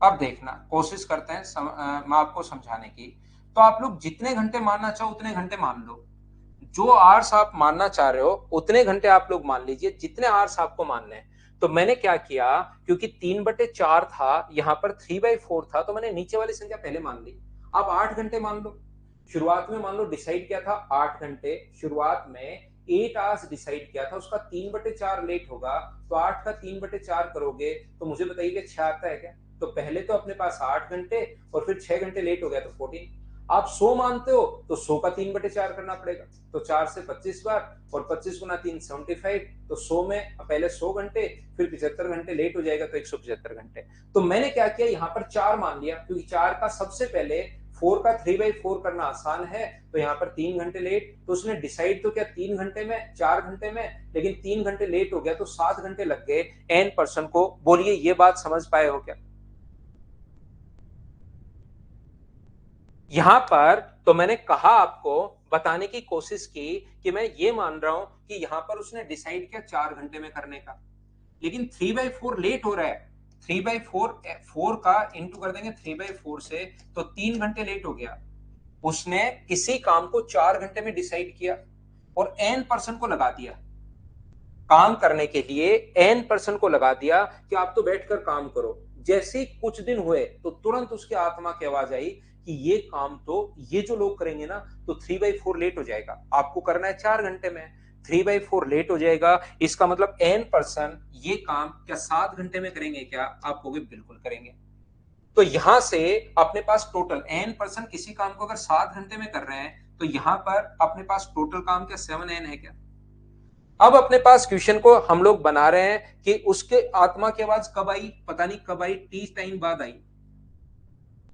अब देखना, कोशिश करते हैं मैं आपको समझाने की। तो आप लोग जितने घंटे मानना चाहो उतने घंटे मान लो, जो आवर्स आप मानना चाह रहे हो उतने घंटे आप लोग मान लीजिए, जितने आवर्स आपको मानने हैं। तो मैंने क्या किया, क्योंकि 3/4 था, यहां पर 3/4 था, तो मैंने नीचे वाली संख्या पहले मान ली। आप 8 घंटे मान लो। शुरुआत में मान लो डिसाइड किया था 8 घंटे, शुरुआत में 8 आवर्स डिसाइड किया था, उसका 3/4 लेट होगा, तो 8 का 3/4 करोगे तो मुझे बताइए कि 6 आता है क्या? तो पहले तो अपने पास 8 घंटे और फिर 6 घंटे लेट हो गया तो 14। आप 100 मानते हो तो 100 का 3/4 करना पड़ेगा, तो 4 से 25 बार, और 25 गुना 3 75, तो 100 में पहले 100 घंटे, फिर 75 घंटे लेट हो जाएगा तो 175 घंटे। तो मैंने क्या किया, यहाँ पर 4 मान लिया, क्योंकि 4 का सबसे पहले 4 का 3/4 करना आसान है, तो यहाँ पर 3 घंटे लेट, तो उसने डिसाइड तो क्या 3 घंटे में, 4 घंटे में, लेकिन 3 घंटे लेट हो गया तो 7 घंटे लग गए एन पर्सन को। बोलिए ये बात समझ पाए हो क्या? यहां पर तो मैंने कहा, आपको बताने की कोशिश की कि मैं ये मान रहा हूं कि यहां पर उसने डिसाइड किया 4 घंटे में करने का, लेकिन 3/4 लेट हो रहा है। 3/4, 4 का इंटू कर देंगे 3/4 से, तो 3 घंटे लेट हो गया। उसने किसी काम को 4 घंटे में डिसाइड किया और एन पर्सन को लगा दिया काम करने के लिए, एन पर्सन को लगा दिया कि आप तो बैठकर काम करो। जैसे ही कुछ दिन हुए तो तुरंत उसके आत्मा की आवाज आई कि ये काम तो ये जो लोग करेंगे ना, तो 3/4 लेट हो जाएगा, आपको करना है 4 घंटे में, 3/4 लेट हो जाएगा, इसका मतलब एन पर्सन ये काम क्या 7 घंटे में करेंगे क्या? आप कहोगे बिल्कुल करेंगे। तो यहां से अपने पास टोटल एन पर्सन किसी काम को अगर 7 घंटे में कर रहे हैं, तो यहां पर अपने पास टोटल काम क्या 7n है क्या? अब अपने पास क्वेश्चन को हम लोग बना रहे हैं कि उसके आत्मा की आवाज कब आई, पता नहीं कब आई, टी टाइम बाद आई।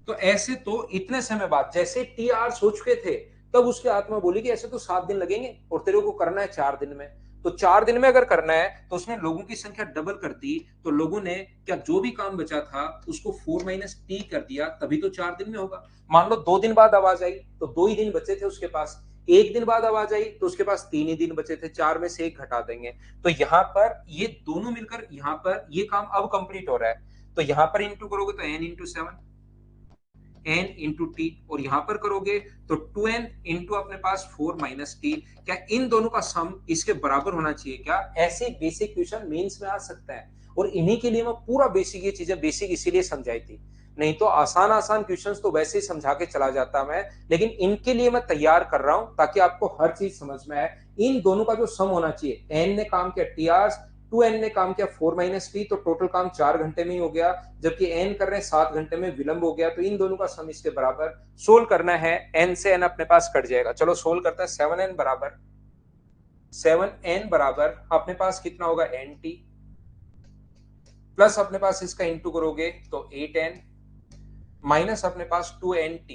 तो ऐसे तो इतने समय बाद, जैसे टी आवर्स हो चुके थे, तब उसकी आत्मा बोली कि ऐसे तो 7 दिन लगेंगे और तेरे को करना है 4 दिन में। तो 4 दिन में अगर करना है तो उसने लोगों की संख्या डबल कर दी, तो लोगों ने क्या जो भी काम बचा था उसको 4 - टी कर दिया, तभी तो 4 दिन में होगा। मान लो 2 दिन बाद आवाज आई तो 2 ही दिन बचे थे उसके पास, 1 दिन बाद आवाज आई तो उसके पास 3 ही दिन बचे थे, 4 में से 1 घटा देंगे। तो यहाँ पर ये दोनों मिलकर यहाँ पर ये काम अब कंप्लीट हो रहा है। तो यहाँ पर इंटू करोगे तो n × 7, एन इंटू टी, और यहां पर करोगे तो 2n इंटू अपने पास 4 - टी। क्या इन दोनों का सम इसके बराबर होना चाहिए क्या? ऐसे बेसिक क्वेश्चन मेंस में आ सकता है, और इन्हीं के लिए मैं पूरा बेसिक, ये चीजें बेसिक इसीलिए समझाई थी। नहीं तो आसान आसान क्वेश्चंस तो वैसे ही समझा के चला जाता मैं, लेकिन इनके लिए मैं तैयार कर रहा हूं ताकि आपको हर चीज समझ में आए। इन दोनों का जो सम होना चाहिए, एन ने काम किया टी आवर्स, 2n ने काम किया 4 - टी, तो टोटल काम 4 घंटे में ही हो गया, जबकि n कर रहे हैं 7 घंटे में, विलंब हो गया। तो इन दोनों का सम इसके बराबर सोल्व करना है, n से n अपने पास कट जाएगा। चलो सोल्व करते हैं। 7n बराबर अपने पास कितना होगा, nt, प्लस अपने पास इसका इंटू करोगे तो 8n, माइनस अपने पास 2nt।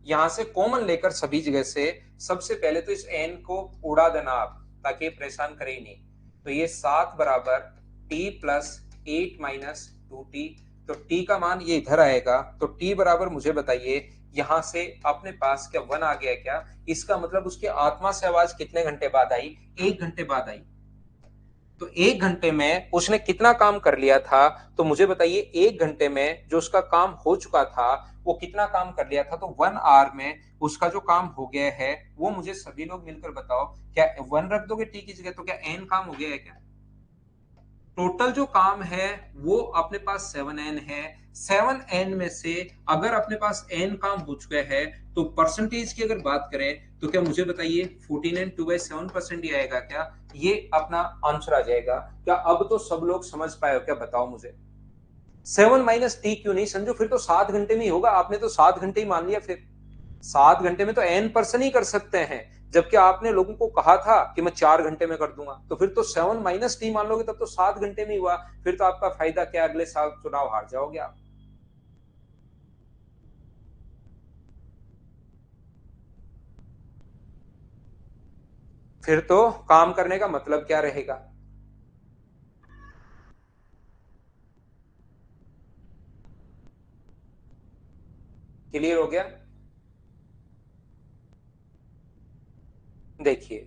यहां से कॉमन लेकर सभी जगह से सबसे पहले तो इस n को उड़ा देना आप, ताकि ये परेशान करे ही नहीं। तो ये 7 बराबर t प्लस 8 - 2t, तो t का मान ये इधर आएगा। तो t बराबर मुझे बताइए, यहां से अपने पास क्या 1 आ गया क्या? इसका मतलब उसकी आत्मा से आवाज कितने घंटे बाद आई? 1 घंटे बाद आई। तो 1 घंटे में उसने कितना काम कर लिया था? तो मुझे बताइए 1 घंटे में जो उसका काम हो चुका था वो कितना काम कर लिया था? तो 1 आवर में उसका जो काम हो गया है वो मुझे सभी लोग मिलकर बताओ। क्या 1 रख दोगे टी की जगह तो क्या एन काम हो गया है क्या? टोटल जो काम है वो अपने पास 7n है। 7n में से अगर अपने पास n काम हो चुका है तो परसेंटेज की अगर बात करें तो क्या मुझे बताइए 14n/2/7% ही आएगा क्या? ये अपना आंसर आ जाएगा क्या? अब तो सब लोग समझ पाए हो क्या, बताओ मुझे। 7 - टी क्यों नहीं समझो, फिर तो 7 घंटे में ही होगा। आपने तो 7 घंटे ही मान लिया, फिर 7 घंटे में तो एन पर्सन ही कर सकते हैं, जबकि आपने लोगों को कहा था कि मैं 4 घंटे में कर दूंगा। तो फिर तो 7 - टी मान लोगे तब तो 7 घंटे में ही हुआ। फिर तो आपका फायदा क्या, अगले साल चुनाव हार जाओगे आप। फिर तो काम करने का मतलब क्या रहेगा? क्लियर हो गया? देखिए,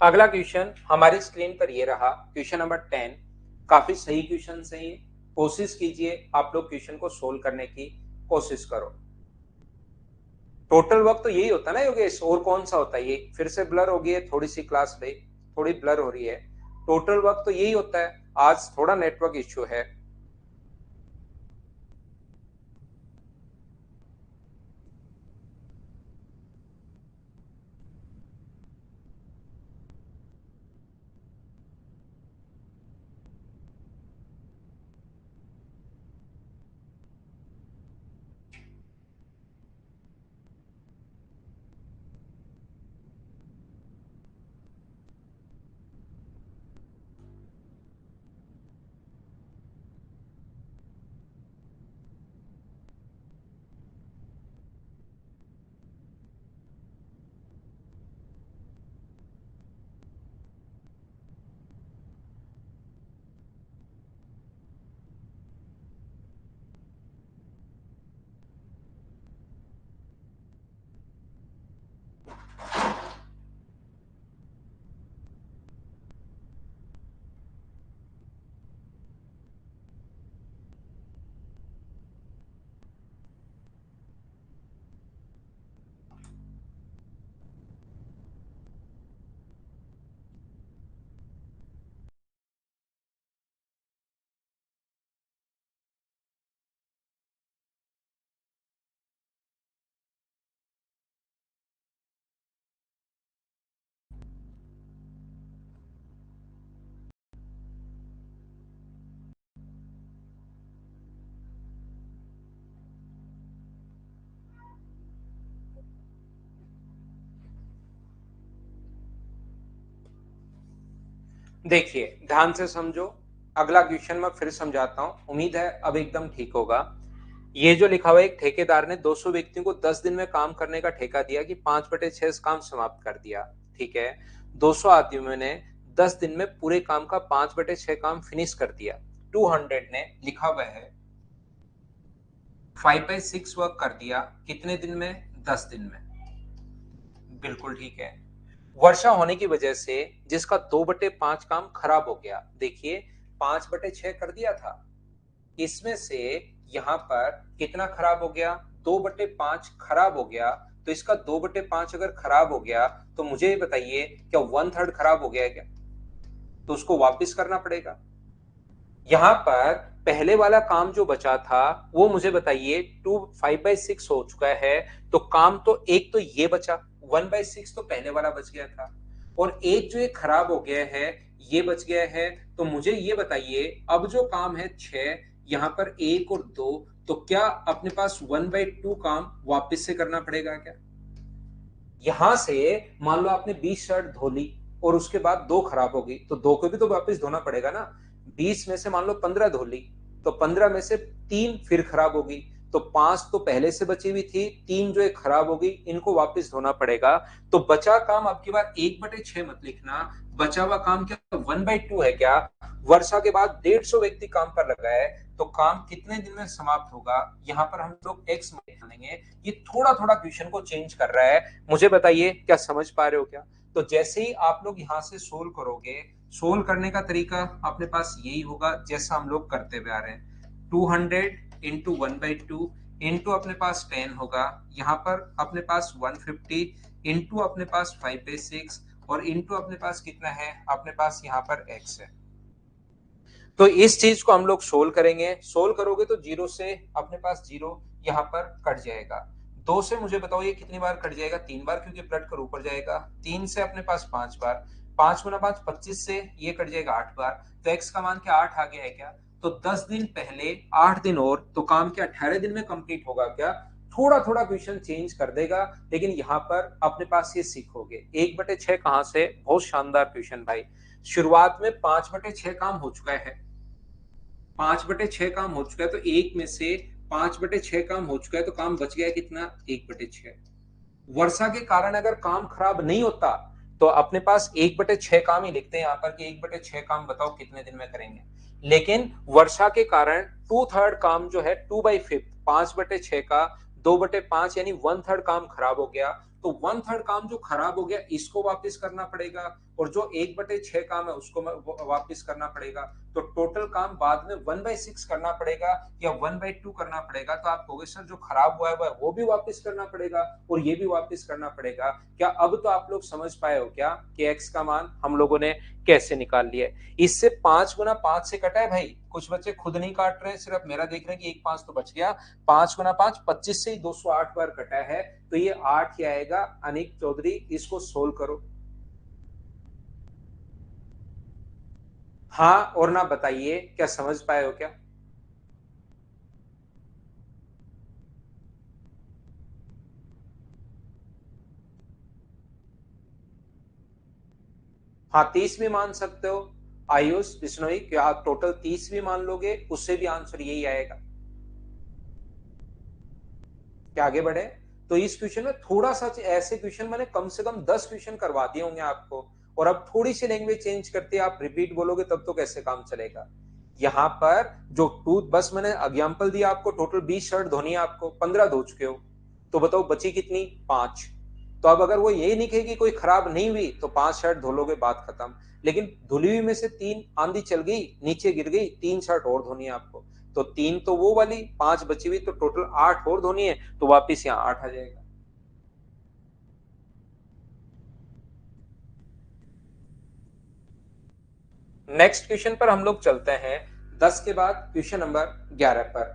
अगला क्वेश्चन हमारी स्क्रीन पर ये रहा, क्वेश्चन नंबर 10। काफी सही क्वेश्चन है ये। कोशिश कीजिए आप लोग क्वेश्चन को सोल्व करने की कोशिश करो। टोटल वक्त तो यही होता है ना योगेश, और कौन सा होता है? ये फिर से ब्लर हो गई है थोड़ी सी क्लास में, थोड़ी ब्लर हो रही है। टोटल वक्त तो यही होता है। आज थोड़ा नेटवर्क इश्यू है। देखिए ध्यान से समझो, अगला क्वेश्चन मैं फिर समझाता हूं, उम्मीद है अब एकदम ठीक होगा। ये जो लिखा हुआ है, एक ठेकेदार ने 200 व्यक्तियों को 10 दिन में काम करने का ठेका दिया कि 5/6 काम समाप्त कर दिया। ठीक है, 200 आदमियों ने 10 दिन में पूरे काम का 5/6 काम फिनिश कर दिया। 200 ने लिखा हुआ है 5/6 वर्क कर दिया कितने दिन में? 10 दिन में। बिल्कुल ठीक है। वर्षा होने की वजह से जिसका 2/5 काम खराब हो गया, देखिए 5/6 कर दिया था, इसमें से यहां पर कितना खराब हो गया? 2/5 खराब हो गया। तो इसका 2/5 अगर खराब हो गया तो मुझे ये बताइए क्या 1/3 खराब हो गया है क्या? तो उसको वापस करना पड़ेगा। यहां पर पहले वाला काम जो बचा था वो मुझे बताइए 5/6 हो चुका है, तो काम तो एक तो ये बचा, 1/6 तो पहले वाला बच गया था, और एक जो ये खराब हो गया है ये बच गया है। तो मुझे ये बताइए अब जो काम है 6, यहां पर 1 और 2, तो क्या अपने पास 1/2 काम वापस से करना पड़ेगा क्या? यहां से मान लो आपने 20 शर्ट धो ली और उसके बाद 2 खराब हो गई, तो 2 को भी तो वापस धोना पड़ेगा ना। 20 में से मान लो 15 धो ली, तो 15 में से 3 फिर खराब हो गई, तो 5 तो पहले से बची हुई थी, 3 जो है खराब हो गई, इनको वापस धोना पड़ेगा। तो बचा काम अब की बार 1/6 मत लिखना, बचा हुआ काम क्या 1/2 है क्या? वर्षा के बाद 150 व्यक्ति काम पर लगा है, तो काम कितने दिन में समाप्त होगा? यहाँ पर हम लोग एक्स मानेंगे। ये थोड़ा थोड़ा क्वेश्चन को चेंज कर रहा है, मुझे बताइए क्या समझ पा रहे हो क्या? तो जैसे ही आप लोग यहाँ से सोल्व करोगे, सोल्व करने का तरीका अपने पास यही होगा जैसा हम लोग करते हुए आ रहे हैं। 200 × 1/2 इंटू अपने पास 10 होगा, यहाँ पर अपने पास 150 इंटू अपने पास 5/6 और इंटू अपने पास कितना है? अपने पास यहाँ पर x है। तो इस चीज को हम लोग सोल्व करेंगे, सोल्व करोगे तो जीरो से अपने पास जीरो यहाँ पर कट जाएगा। 2 से मुझे बताओ ये कितनी बार कट जाएगा? 3 बार, क्योंकि ब्लड कर ऊपर जाएगा। 3 से अपने पास 5 बार, 5 गुना 5 25 से ये कट जाएगा 8 बार। तो x का मान क्या 8 आ गया है क्या? तो 10 दिन पहले 8 दिन और, तो काम क्या 18 दिन में कंप्लीट होगा क्या? थोड़ा थोड़ा क्वेश्चन चेंज कर देगा, लेकिन यहाँ पर अपने पास ये सीखोगे 1/6 कहां से। बहुत शानदार क्वेश्चन भाई। शुरुआत में 5/6 काम हो चुका है, 5/6 काम हो चुका है, तो एक में से 5/6 काम हो चुका है, तो काम बच गया कितना? 1/6। वर्षा के कारण अगर काम खराब नहीं होता तो अपने पास 1/6 काम ही लिखते हैं यहाँ पर कि 1/6 काम बताओ कितने दिन में करेंगे। लेकिन वर्षा के कारण 2/3 काम जो है 2/5 5/6 का 2/5 यानी 1/3 काम खराब हो गया। तो 1/3 काम जो खराब हो गया इसको वापस करना पड़ेगा, और जो 1/6 काम है उसको वापस करना पड़ेगा। तो टोटल काम बाद में 1/6 करना पड़ेगा या 1/2 करना पड़ेगा। तो आप कहोगे सर जो खराब हुआ है वो भी वापस करना पड़ेगा और ये भी वापस करना पड़ेगा। क्या अब तो आप लोग समझ पाए हो क्या कि एक्स का मान हम लोगों ने कैसे निकाल लिया है? इससे 5 गुना 5 से कटा है भाई, कुछ बच्चे खुद नहीं काट रहे हैं, सिर्फ मेरा देख रहे हैं कि एक 5 तो बच गया। 5 गुना 5 25 से ही 208 बार कटा है, तो ये 8 ही आएगा। अनिक चौधरी इसको सोल्व करो। हाँ और ना बताइए क्या समझ पाए हो क्या? हाँ 30 भी मान सकते हो। आयुष बिश्नोई, क्या आप टोटल 30 भी मान लोगे? उससे भी आंसर यही आएगा। क्या आगे बढ़े? तो इस क्वेश्चन में थोड़ा सा ऐसे क्वेश्चन मैंने कम से कम 10 क्वेश्चन करवा दिए होंगे आपको, और अब थोड़ी सी लैंग्वेज चेंज करते आप रिपीट बोलोगे तब तो कैसे काम चलेगा। यहाँ पर जो टू बस मैंने एग्जाम्पल दिया आपको, टोटल 20 शर्ट धोनी है आपको, 15 धो चुके हो, तो बताओ बची कितनी? 5। तो अब अगर वो यही लिखे कि कोई खराब नहीं हुई तो 5 शर्ट धो लोगे, बात खत्म। लेकिन धुली हुई में से 3 आंधी चल गई नीचे गिर गई, 3 शर्ट और धोनी है आपको, तो 3 तो वो वाली, 5 बची हुई, तो टोटल 8 और धोनी है, तो वापिस यहाँ 8 आ जाएगा। नेक्स्ट क्वेश्चन पर हम लोग चलते हैं, 10 के बाद क्वेश्चन नंबर 11 पर।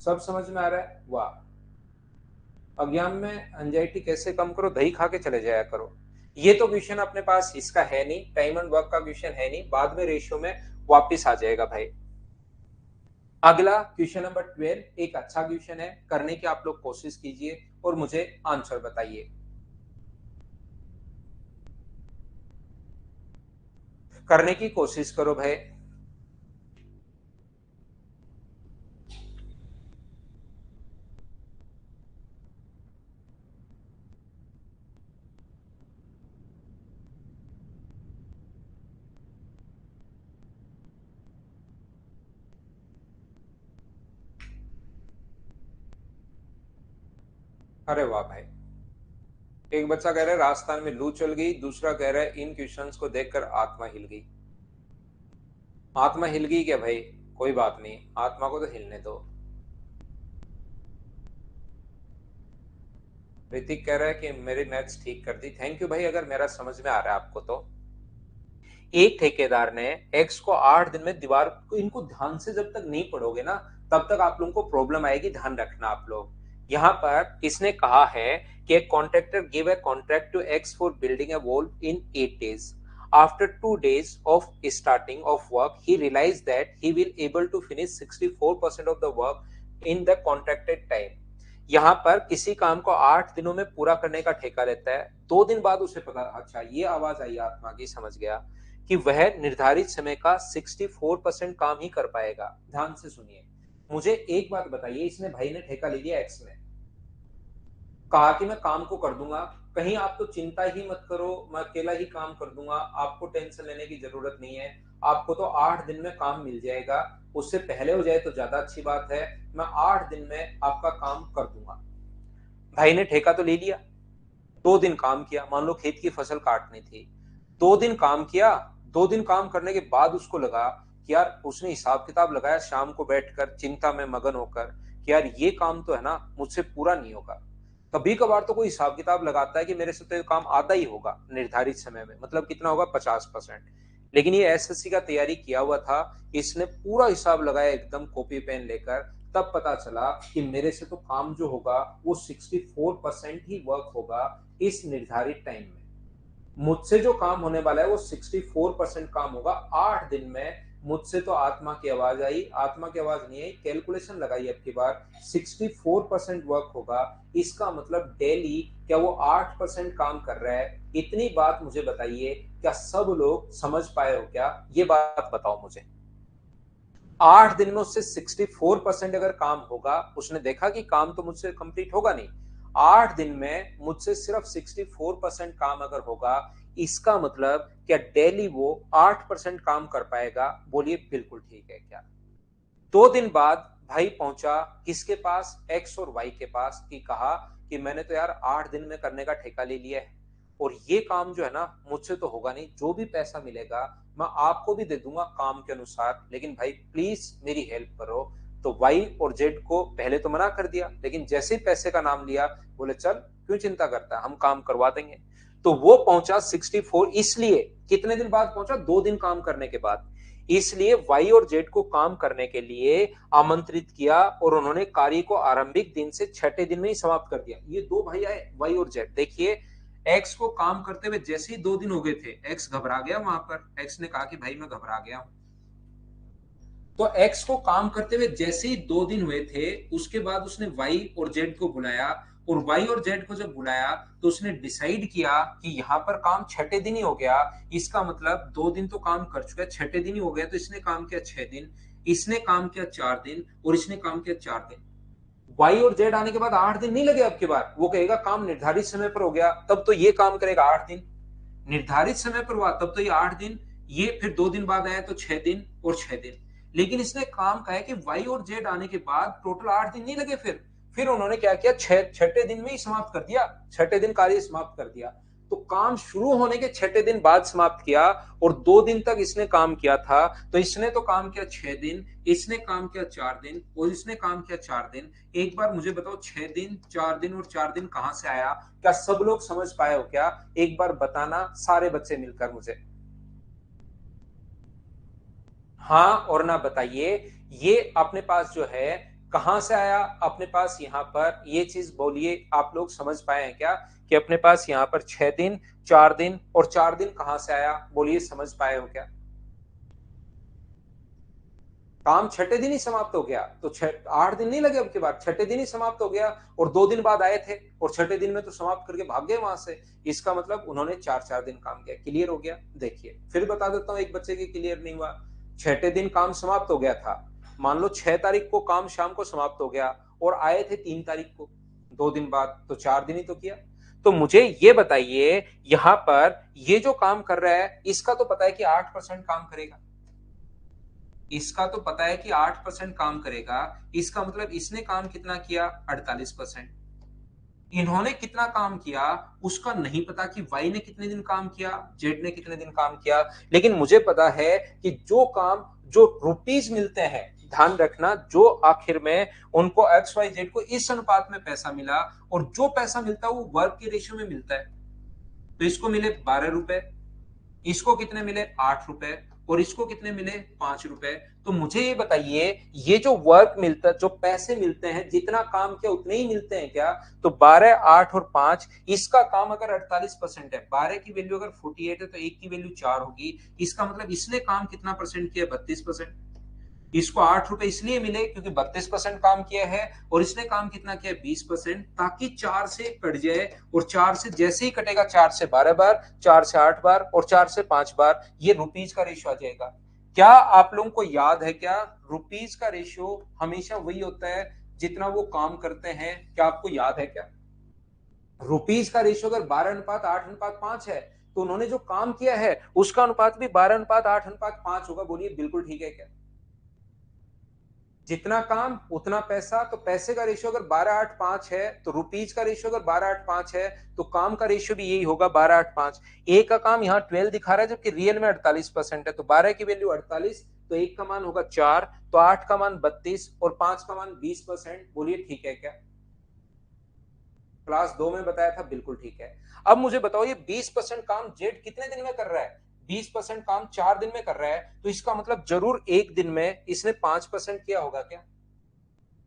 सब समझ में आ रहा है? वाह। एग्जाम में एंजाइटी कैसे कम करो, दही खा के चले जाया करो। ये तो क्वेश्चन अपने पास इसका है नहीं, टाइम एंड वर्क का क्वेश्चन है नहीं, बाद में रेशियो में वापिस आ जाएगा भाई। अगला क्वेश्चन नंबर 12 एक अच्छा क्वेश्चन है, करने की आप लोग कोशिश कीजिए और मुझे आंसर बताइए। करने की कोशिश करो भाई। अरे वाह भाई। एक बच्चा कह रहा है राजस्थान में लू चल गई, दूसरा कह रहा है इन क्वेश्चंस को देखकर आत्मा हिल गई। आत्मा हिल गई क्या भाई? कोई बात नहीं, आत्मा को तो हिलने दो। ऋतिक कह रहा है कि मेरी मैथ्स ठीक कर दी। थैंक यू भाई, अगर मेरा समझ में आ रहा है आपको तो। एक ठेकेदार ने एक्स को 8 दिन में दीवार को, इनको ध्यान से जब तक नहीं पढ़ोगे ना तब तक आप लोगों को प्रॉब्लम आएगी, ध्यान रखना आप लोग। यहाँ पर इसने कहा है कि contractor give a contract to X for building a wall in 8 days. After 2 days of starting of work, he realized that he will able to finish 64% of the work in the contracted time. यहाँ पर किसी काम को 8 दिनों में पूरा करने का ठेका लेता है। 2 दिन बाद उसे पता, अच्छा ये आवाज आई आत्मा की, समझ गया कि वह निर्धारित समय का 64% काम ही कर पाएगा। ध्यान से सुनिए, मुझे एक बात बताइए, इसने भाई ने ठेका ले लिया एक्स ने, कहा कि मैं काम को कर दूंगा, कहीं आप तो चिंता ही मत करो, मैं अकेला ही काम कर दूंगा, आपको टेंशन लेने की जरूरत नहीं है, आपको तो 8 दिन में काम मिल जाएगा, उससे पहले हो जाए तो ज्यादा अच्छी बात है, मैं 8 दिन में आपका काम कर दूंगा। भाई ने ठेका तो ले लिया, 2 दिन काम किया, मान लो खेत की फसल काटनी थी, 2 दिन काम किया। 2 दिन काम करने के बाद उसको लगा कि यार, उसने हिसाब किताब लगाया शाम को बैठकर चिंता में मगन होकर कि यार ये काम तो है ना मुझसे पूरा नहीं होगा। कभी कभार तो कोई हिसाब किताब लगाता है कि मेरे से तो ये काम आधा ही होगा निर्धारित समय में, मतलब कितना होगा, 50%। लेकिन ये एसएससी का तैयारी किया हुआ था, इसने पूरा हिसाब लगाया एकदम कॉपी पेन लेकर, तब पता चला कि मेरे से तो काम जो होगा वो 64% ही वर्क होगा इस निर्धारित टाइम में। मुझसे जो काम होने वाला है वो 64% काम होगा 8 दिन में। मुझसे तो आत्मा की आवाज आई, आत्मा की आवाज नहीं आई, कैलकुलेशन लगाई अब की बार, 64% वर्क होगा। इसका मतलब डेली क्या वो 8% काम कर रहा है? इतनी बात मुझे बताइए, क्या सब लोग समझ पाए हो क्या? ये बात बताओ मुझे। 8 दिन में उससे 64% अगर काम होगा, उसने देखा कि काम तो मुझसे कंप्लीट होगा नहीं, 8 दिन में मुझसे सिर्फ 64% काम अगर होगा, इसका मतलब क्या डेली वो 8% काम कर पाएगा? बोलिए बिल्कुल ठीक है क्या? 2 दिन बाद भाई पहुंचा किसके पास, एक्स और वाई के पास, कि कहा कि मैंने तो यार 8 दिन में करने का ठेका ले लिया है, और ये काम जो है ना मुझसे तो होगा नहीं, जो भी पैसा मिलेगा मैं आपको भी दे दूंगा काम के अनुसार, लेकिन भाई प्लीज मेरी हेल्प करो। तो वाई और जेड को पहले तो मना कर दिया, लेकिन जैसे ही पैसे का नाम लिया, बोले चल क्यों चिंता करता है, हम काम करवा देंगे। तो वो पहुंचा 64, इसलिए कितने दिन बाद पहुंचा, 2 दिन काम करने के बाद। इसलिए वाई और जेड को काम करने के लिए आमंत्रित किया, और उन्होंने कार्य को आरंभिक दिन से छठे दिन में ही समाप्त कर दिया। ये दो भाई आए, वाई और जेड। देखिए, एक्स को काम करते हुए जैसे ही 2 दिन हो गए थे, एक्स घबरा गया, वहां पर एक्स ने कहा कि भाई मैं घबरा गया हूं। तो एक्स को काम करते हुए जैसे ही 2 दिन हुए थे, उसके बाद उसने वाई और जेड को बुलाया, और वाई और जेड को जब बुलाया तो उसने डिसाइड किया कि यहाँ पर काम छठे दिन ही हो गया, इसका मतलब 2 दिन तो काम कर चुका है, छठे दिन ही हो गया, तो इसने काम किया 6 दिन, इसने काम किया 4 दिन, और इसने काम किया 4 दिन। वाई और जेड आने के बाद 8 दिन नहीं लगे, अब की बार वो कहेगा काम निर्धारित समय पर हो गया, तब तो ये काम करेगा 8 दिन, निर्धारित समय पर हुआ तब तो ये 8 दिन, ये फिर 2 दिन बाद आया तो 6 दिन और 6 दिन। लेकिन इसने काम कहा है कि वाई और जेड आने के बाद टोटल 8 दिन नहीं लगे, फिर उन्होंने क्या किया, छठे दिन में ही समाप्त कर दिया, छठे दिन कार्य समाप्त कर दिया। तो काम शुरू होने के छठे दिन बाद समाप्त किया, और 2 दिन तक इसने काम किया था, तो इसने तो काम किया 6 दिन, इसने काम किया 4 दिन, और इसने काम किया 4 दिन। एक बार मुझे बताओ, 6 दिन, 4 दिन और 4 दिन कहां से आया? क्या सब लोग समझ पाए हो क्या? एक बार बताना सारे बच्चे मिलकर मुझे, हाँ और ना बताइए। ये अपने पास जो है कहां से आया अपने पास, यहां पर ये चीज बोलिए, आप लोग समझ पाए हैं क्या कि अपने पास यहां पर 6 दिन, 4 दिन और 4 दिन कहां से आया? बोलिए समझ पाए हो क्या? काम छठे दिन ही समाप्त हो गया, तो 8 दिन नहीं लगे, अब के बाद छठे दिन ही समाप्त हो गया, और 2 दिन बाद आए थे और छठे दिन में तो समाप्त करके भाग गए वहां से। इसका मतलब उन्होंने 4-4 दिन काम किया। क्लियर हो गया? देखिए फिर बता देता हूँ, एक बच्चे के क्लियर नहीं हुआ। छठे दिन काम समाप्त हो गया था, मान लो 6 तारीख को काम शाम को समाप्त हो गया और आए थे 3 तारीख को, 2 दिन बाद, तो 4 दिन ही तो किया। तो मुझे ये बताइए, यहां पर ये जो काम कर रहा है इसका तो पता है कि 8% काम करेगा, इसका तो पता है कि 8% काम करेगा, इसका मतलब इसने काम कितना किया? 48%। इन्होंने कितना काम किया उसका नहीं पता कि वाई ने कितने दिन काम किया, जेड ने कितने दिन काम किया, लेकिन मुझे पता है कि जो काम, जो रुपीज मिलते हैं, ध्यान रखना, जो आखिर में उनको एक्स वाई जेड को इस अनुपात में पैसा मिला, और जो पैसा मिलता है वो वर्क के रेशियो में मिलता है। तो इसको मिले 12 रुपए, इसको कितने मिले? 8 रुपए, और इसको कितने मिले? 5 रुपए। तो मुझे ये बताइए, ये जो वर्क मिलता है, जो पैसे मिलते हैं, जितना काम किया उतने ही मिलते हैं क्या? तो 12, 8 और 5, इसका काम अगर 48% है, 12 की वैल्यू अगर 48 है तो एक की वैल्यू 4 होगी, इसका मतलब इसने काम कितना परसेंट किया? 32%। इसको 8 रुपए इसलिए मिले क्योंकि 32% काम किया है, और इसने काम कितना किया? 20%, ताकि 4 से कट जाए, और 4 से जैसे ही कटेगा, 4 से 12 बार, 4 से 8 बार और 4 से 5 बार, ये रुपीज का रेशियो आ जाएगा। क्या आप लोगों को याद है क्या? रुपीज का रेशियो हमेशा वही होता है जितना वो काम करते हैं। क्या आपको याद है क्या? रुपीज का रेशियो अगर 12:8:5 है, तो उन्होंने जो काम किया है उसका अनुपात भी 12:8:5 होगा। बोलिए बिल्कुल ठीक है क्या? जितना काम उतना पैसा, तो पैसे का रेशियो अगर 12:8:5 है, तो रुपीज का रेशियो अगर 12:8:5 है, तो काम का रेशियो भी यही होगा, 12:8:5। एक का काम यहाँ 12 दिखा रहा है जबकि रियल में 48% है, तो 12 की वैल्यू 48, तो एक का मान होगा 4, तो 8 का मान 32 और 5 का मान 20%। बोलिए ठीक है क्या? क्लास 2 में बताया था, बिल्कुल ठीक है। अब मुझे बताओ, ये 20% काम जेड कितने दिन में कर रहा है? 20% काम 4 दिन में कर रहा है, तो इसका मतलब जरूर एक दिन में इसने 5% किया होगा क्या?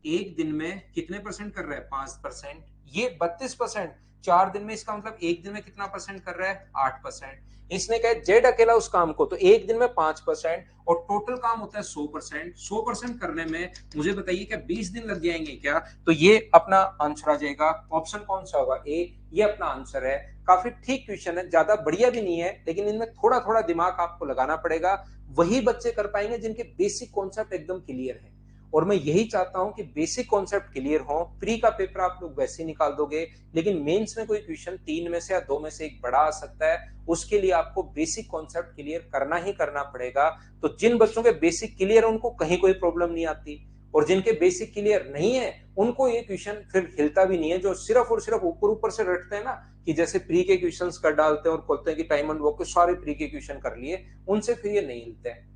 एक दिन में कितने परसेंट कर रहा है? 5%। ये 32%, 4 दिन में, इसका मतलब एक दिन में कितना परसेंट कर रहा है? 8%। इसने कहा जेड अकेला उस काम को, तो एक दिन में 5%, और टोटल काम होता है 100%। 100% करने में मुझे बताइए क्या 20 दिन लग जाएंगे क्या? तो ये अपना आंसर आ जाएगा। ऑप्शन कौन सा होगा? ए, ये अपना आंसर है। काफी ठीक क्वेश्चन है, ज्यादा बढ़िया भी नहीं है, लेकिन इनमें थोड़ा थोड़ा दिमाग आपको लगाना पड़ेगा। वही बच्चे कर पाएंगे जिनके बेसिक कॉन्सेप्ट एकदम क्लियर है, और मैं यही चाहता हूं कि बेसिक कॉन्सेप्ट क्लियर हो। प्री का पेपर आप लोग वैसे ही निकाल दोगे, लेकिन मेंस में कोई क्वेश्चन 3 में से या 2 में से एक बड़ा आ सकता है, उसके लिए आपको बेसिक कॉन्सेप्ट क्लियर करना ही करना पड़ेगा। तो जिन बच्चों के बेसिक क्लियर है उनको कहीं कोई प्रॉब्लम नहीं आती, और जिनके बेसिक क्लियर नहीं है उनको ये क्वेश्चन फिर हिलता भी नहीं है। जो सिर्फ और सिर्फ ऊपर ऊपर से रटते हैं ना, कि जैसे प्री के क्वेश्चन कर डालते हैं और बोलते हैं कि टाइम एंड वर्क के सारे प्री के क्वेश्चन कर लिए, उनसे फिर ये नहीं हिलते हैं।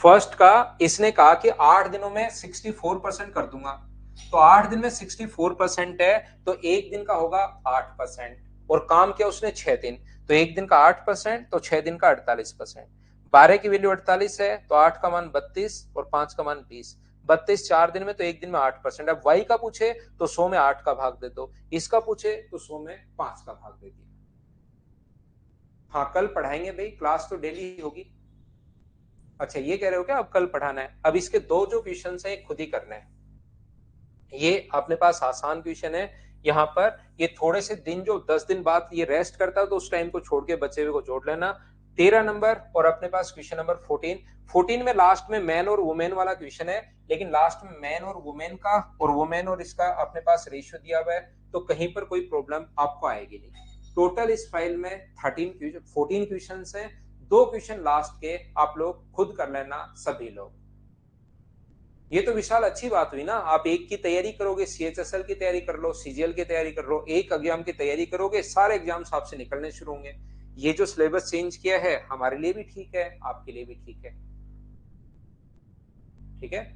फर्स्ट का इसने कहा कि 8 दिनों में 64% कर दूंगा, तो 8 दिन में 64% है, तो एक दिन का होगा 8%, और काम किया उसने 6 दिन, तो एक दिन का 8%, तो 6 दिन का 48%। 12 की वैल्यू 48 है, तो 8 का मान 32 और 5 का मान 20। 32 4 दिन में, तो एक दिन में 8%। अब वाई का पूछे तो 100 में 8 का भाग दे दो, इसका पूछे तो 100 में 5 का भाग दे दिया। हाँ कल पढ़ाएंगे भाई, क्लास तो डेली होगी। अच्छा ये कह रहे हो क्या अब कल पढ़ाना है? अब इसके दो जो क्वेश्चन है खुद ही करने हैं। ये अपने पास आसान क्वेश्चन है। यहाँ पर ये थोड़े से दिन, जो 10 दिन बाद ये रेस्ट करता है, तो उस टाइम को छोड़ के बचे हुए को जोड़ लेना। 13 नंबर, और अपने पास क्वेश्चन नंबर 14 में लास्ट में मैन और वुमेन वाला क्वेश्चन है, लेकिन लास्ट में मैन और वुमेन का और वुमेन और इसका अपने पास रेशियो दिया हुआ है, तो कहीं पर कोई प्रॉब्लम आपको आएगी नहीं। टोटल इस फाइल में 14 क्वेश्चन है। दो क्वेश्चन लास्ट के आप लोग खुद कर लेना सभी लोग। ये तो विशाल अच्छी बात हुई ना, आप एक की तैयारी करोगे, सीएचएसएल की तैयारी कर लो, सीजीएल की तैयारी कर लो, एक एग्जाम की तैयारी करोगे, सारे एग्जाम्स आपसे निकलने शुरू होंगे। ये जो सिलेबस चेंज किया है हमारे लिए भी ठीक है, आपके लिए भी ठीक है। ठीक है,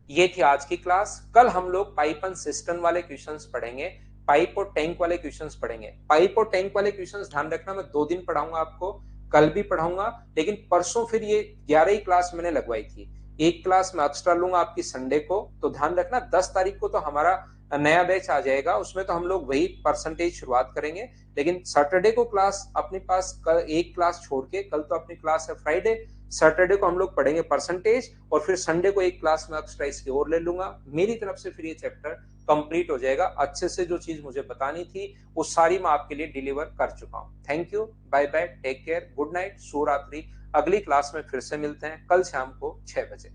ये थी आज की क्लास। कल हम लोग पाइप एंड सिस्टम वाले क्वेश्चंस पढ़ेंगे, पाइप और टैंक वाले क्वेश्चंस पढ़ेंगे। पाइप और टैंक वाले क्वेश्चंस ध्यान रखना, मैं 2 दिन पढ़ाऊंगा आपको, कल भी पढ़ाऊंगा, लेकिन परसों फिर ये 11 ही क्लास मैंने लगवाई थी। एक क्लास मैं एक्स्ट्रा लूंगा आपकी संडे को, तो ध्यान रखना 10 तारीख को तो हमारा नया बैच आ जाएगा, उसमें तो हम लोग वही परसेंटेज शुरुआत करेंगे, लेकिन सैटरडे को क्लास अपने पास कल एक क्लास छोड़ के, कल तो अपनी क्लास है फ्राइडे, सैटरडे को हम लोग पढ़ेंगे परसेंटेज और फिर संडे को एक क्लास में एक्स्ट्रा इसकी और ले लूंगा। मेरी तरफ से फिर ये चैप्टर कंप्लीट हो जाएगा। अच्छे से जो चीज मुझे बतानी थी वो सारी मैं आपके लिए डिलीवर कर चुका हूँ। Thank you, bye bye, take care, good night, शुभ रात्रि। अगली क्लास में फिर से मिलते हैं कल शाम को 6 बजे।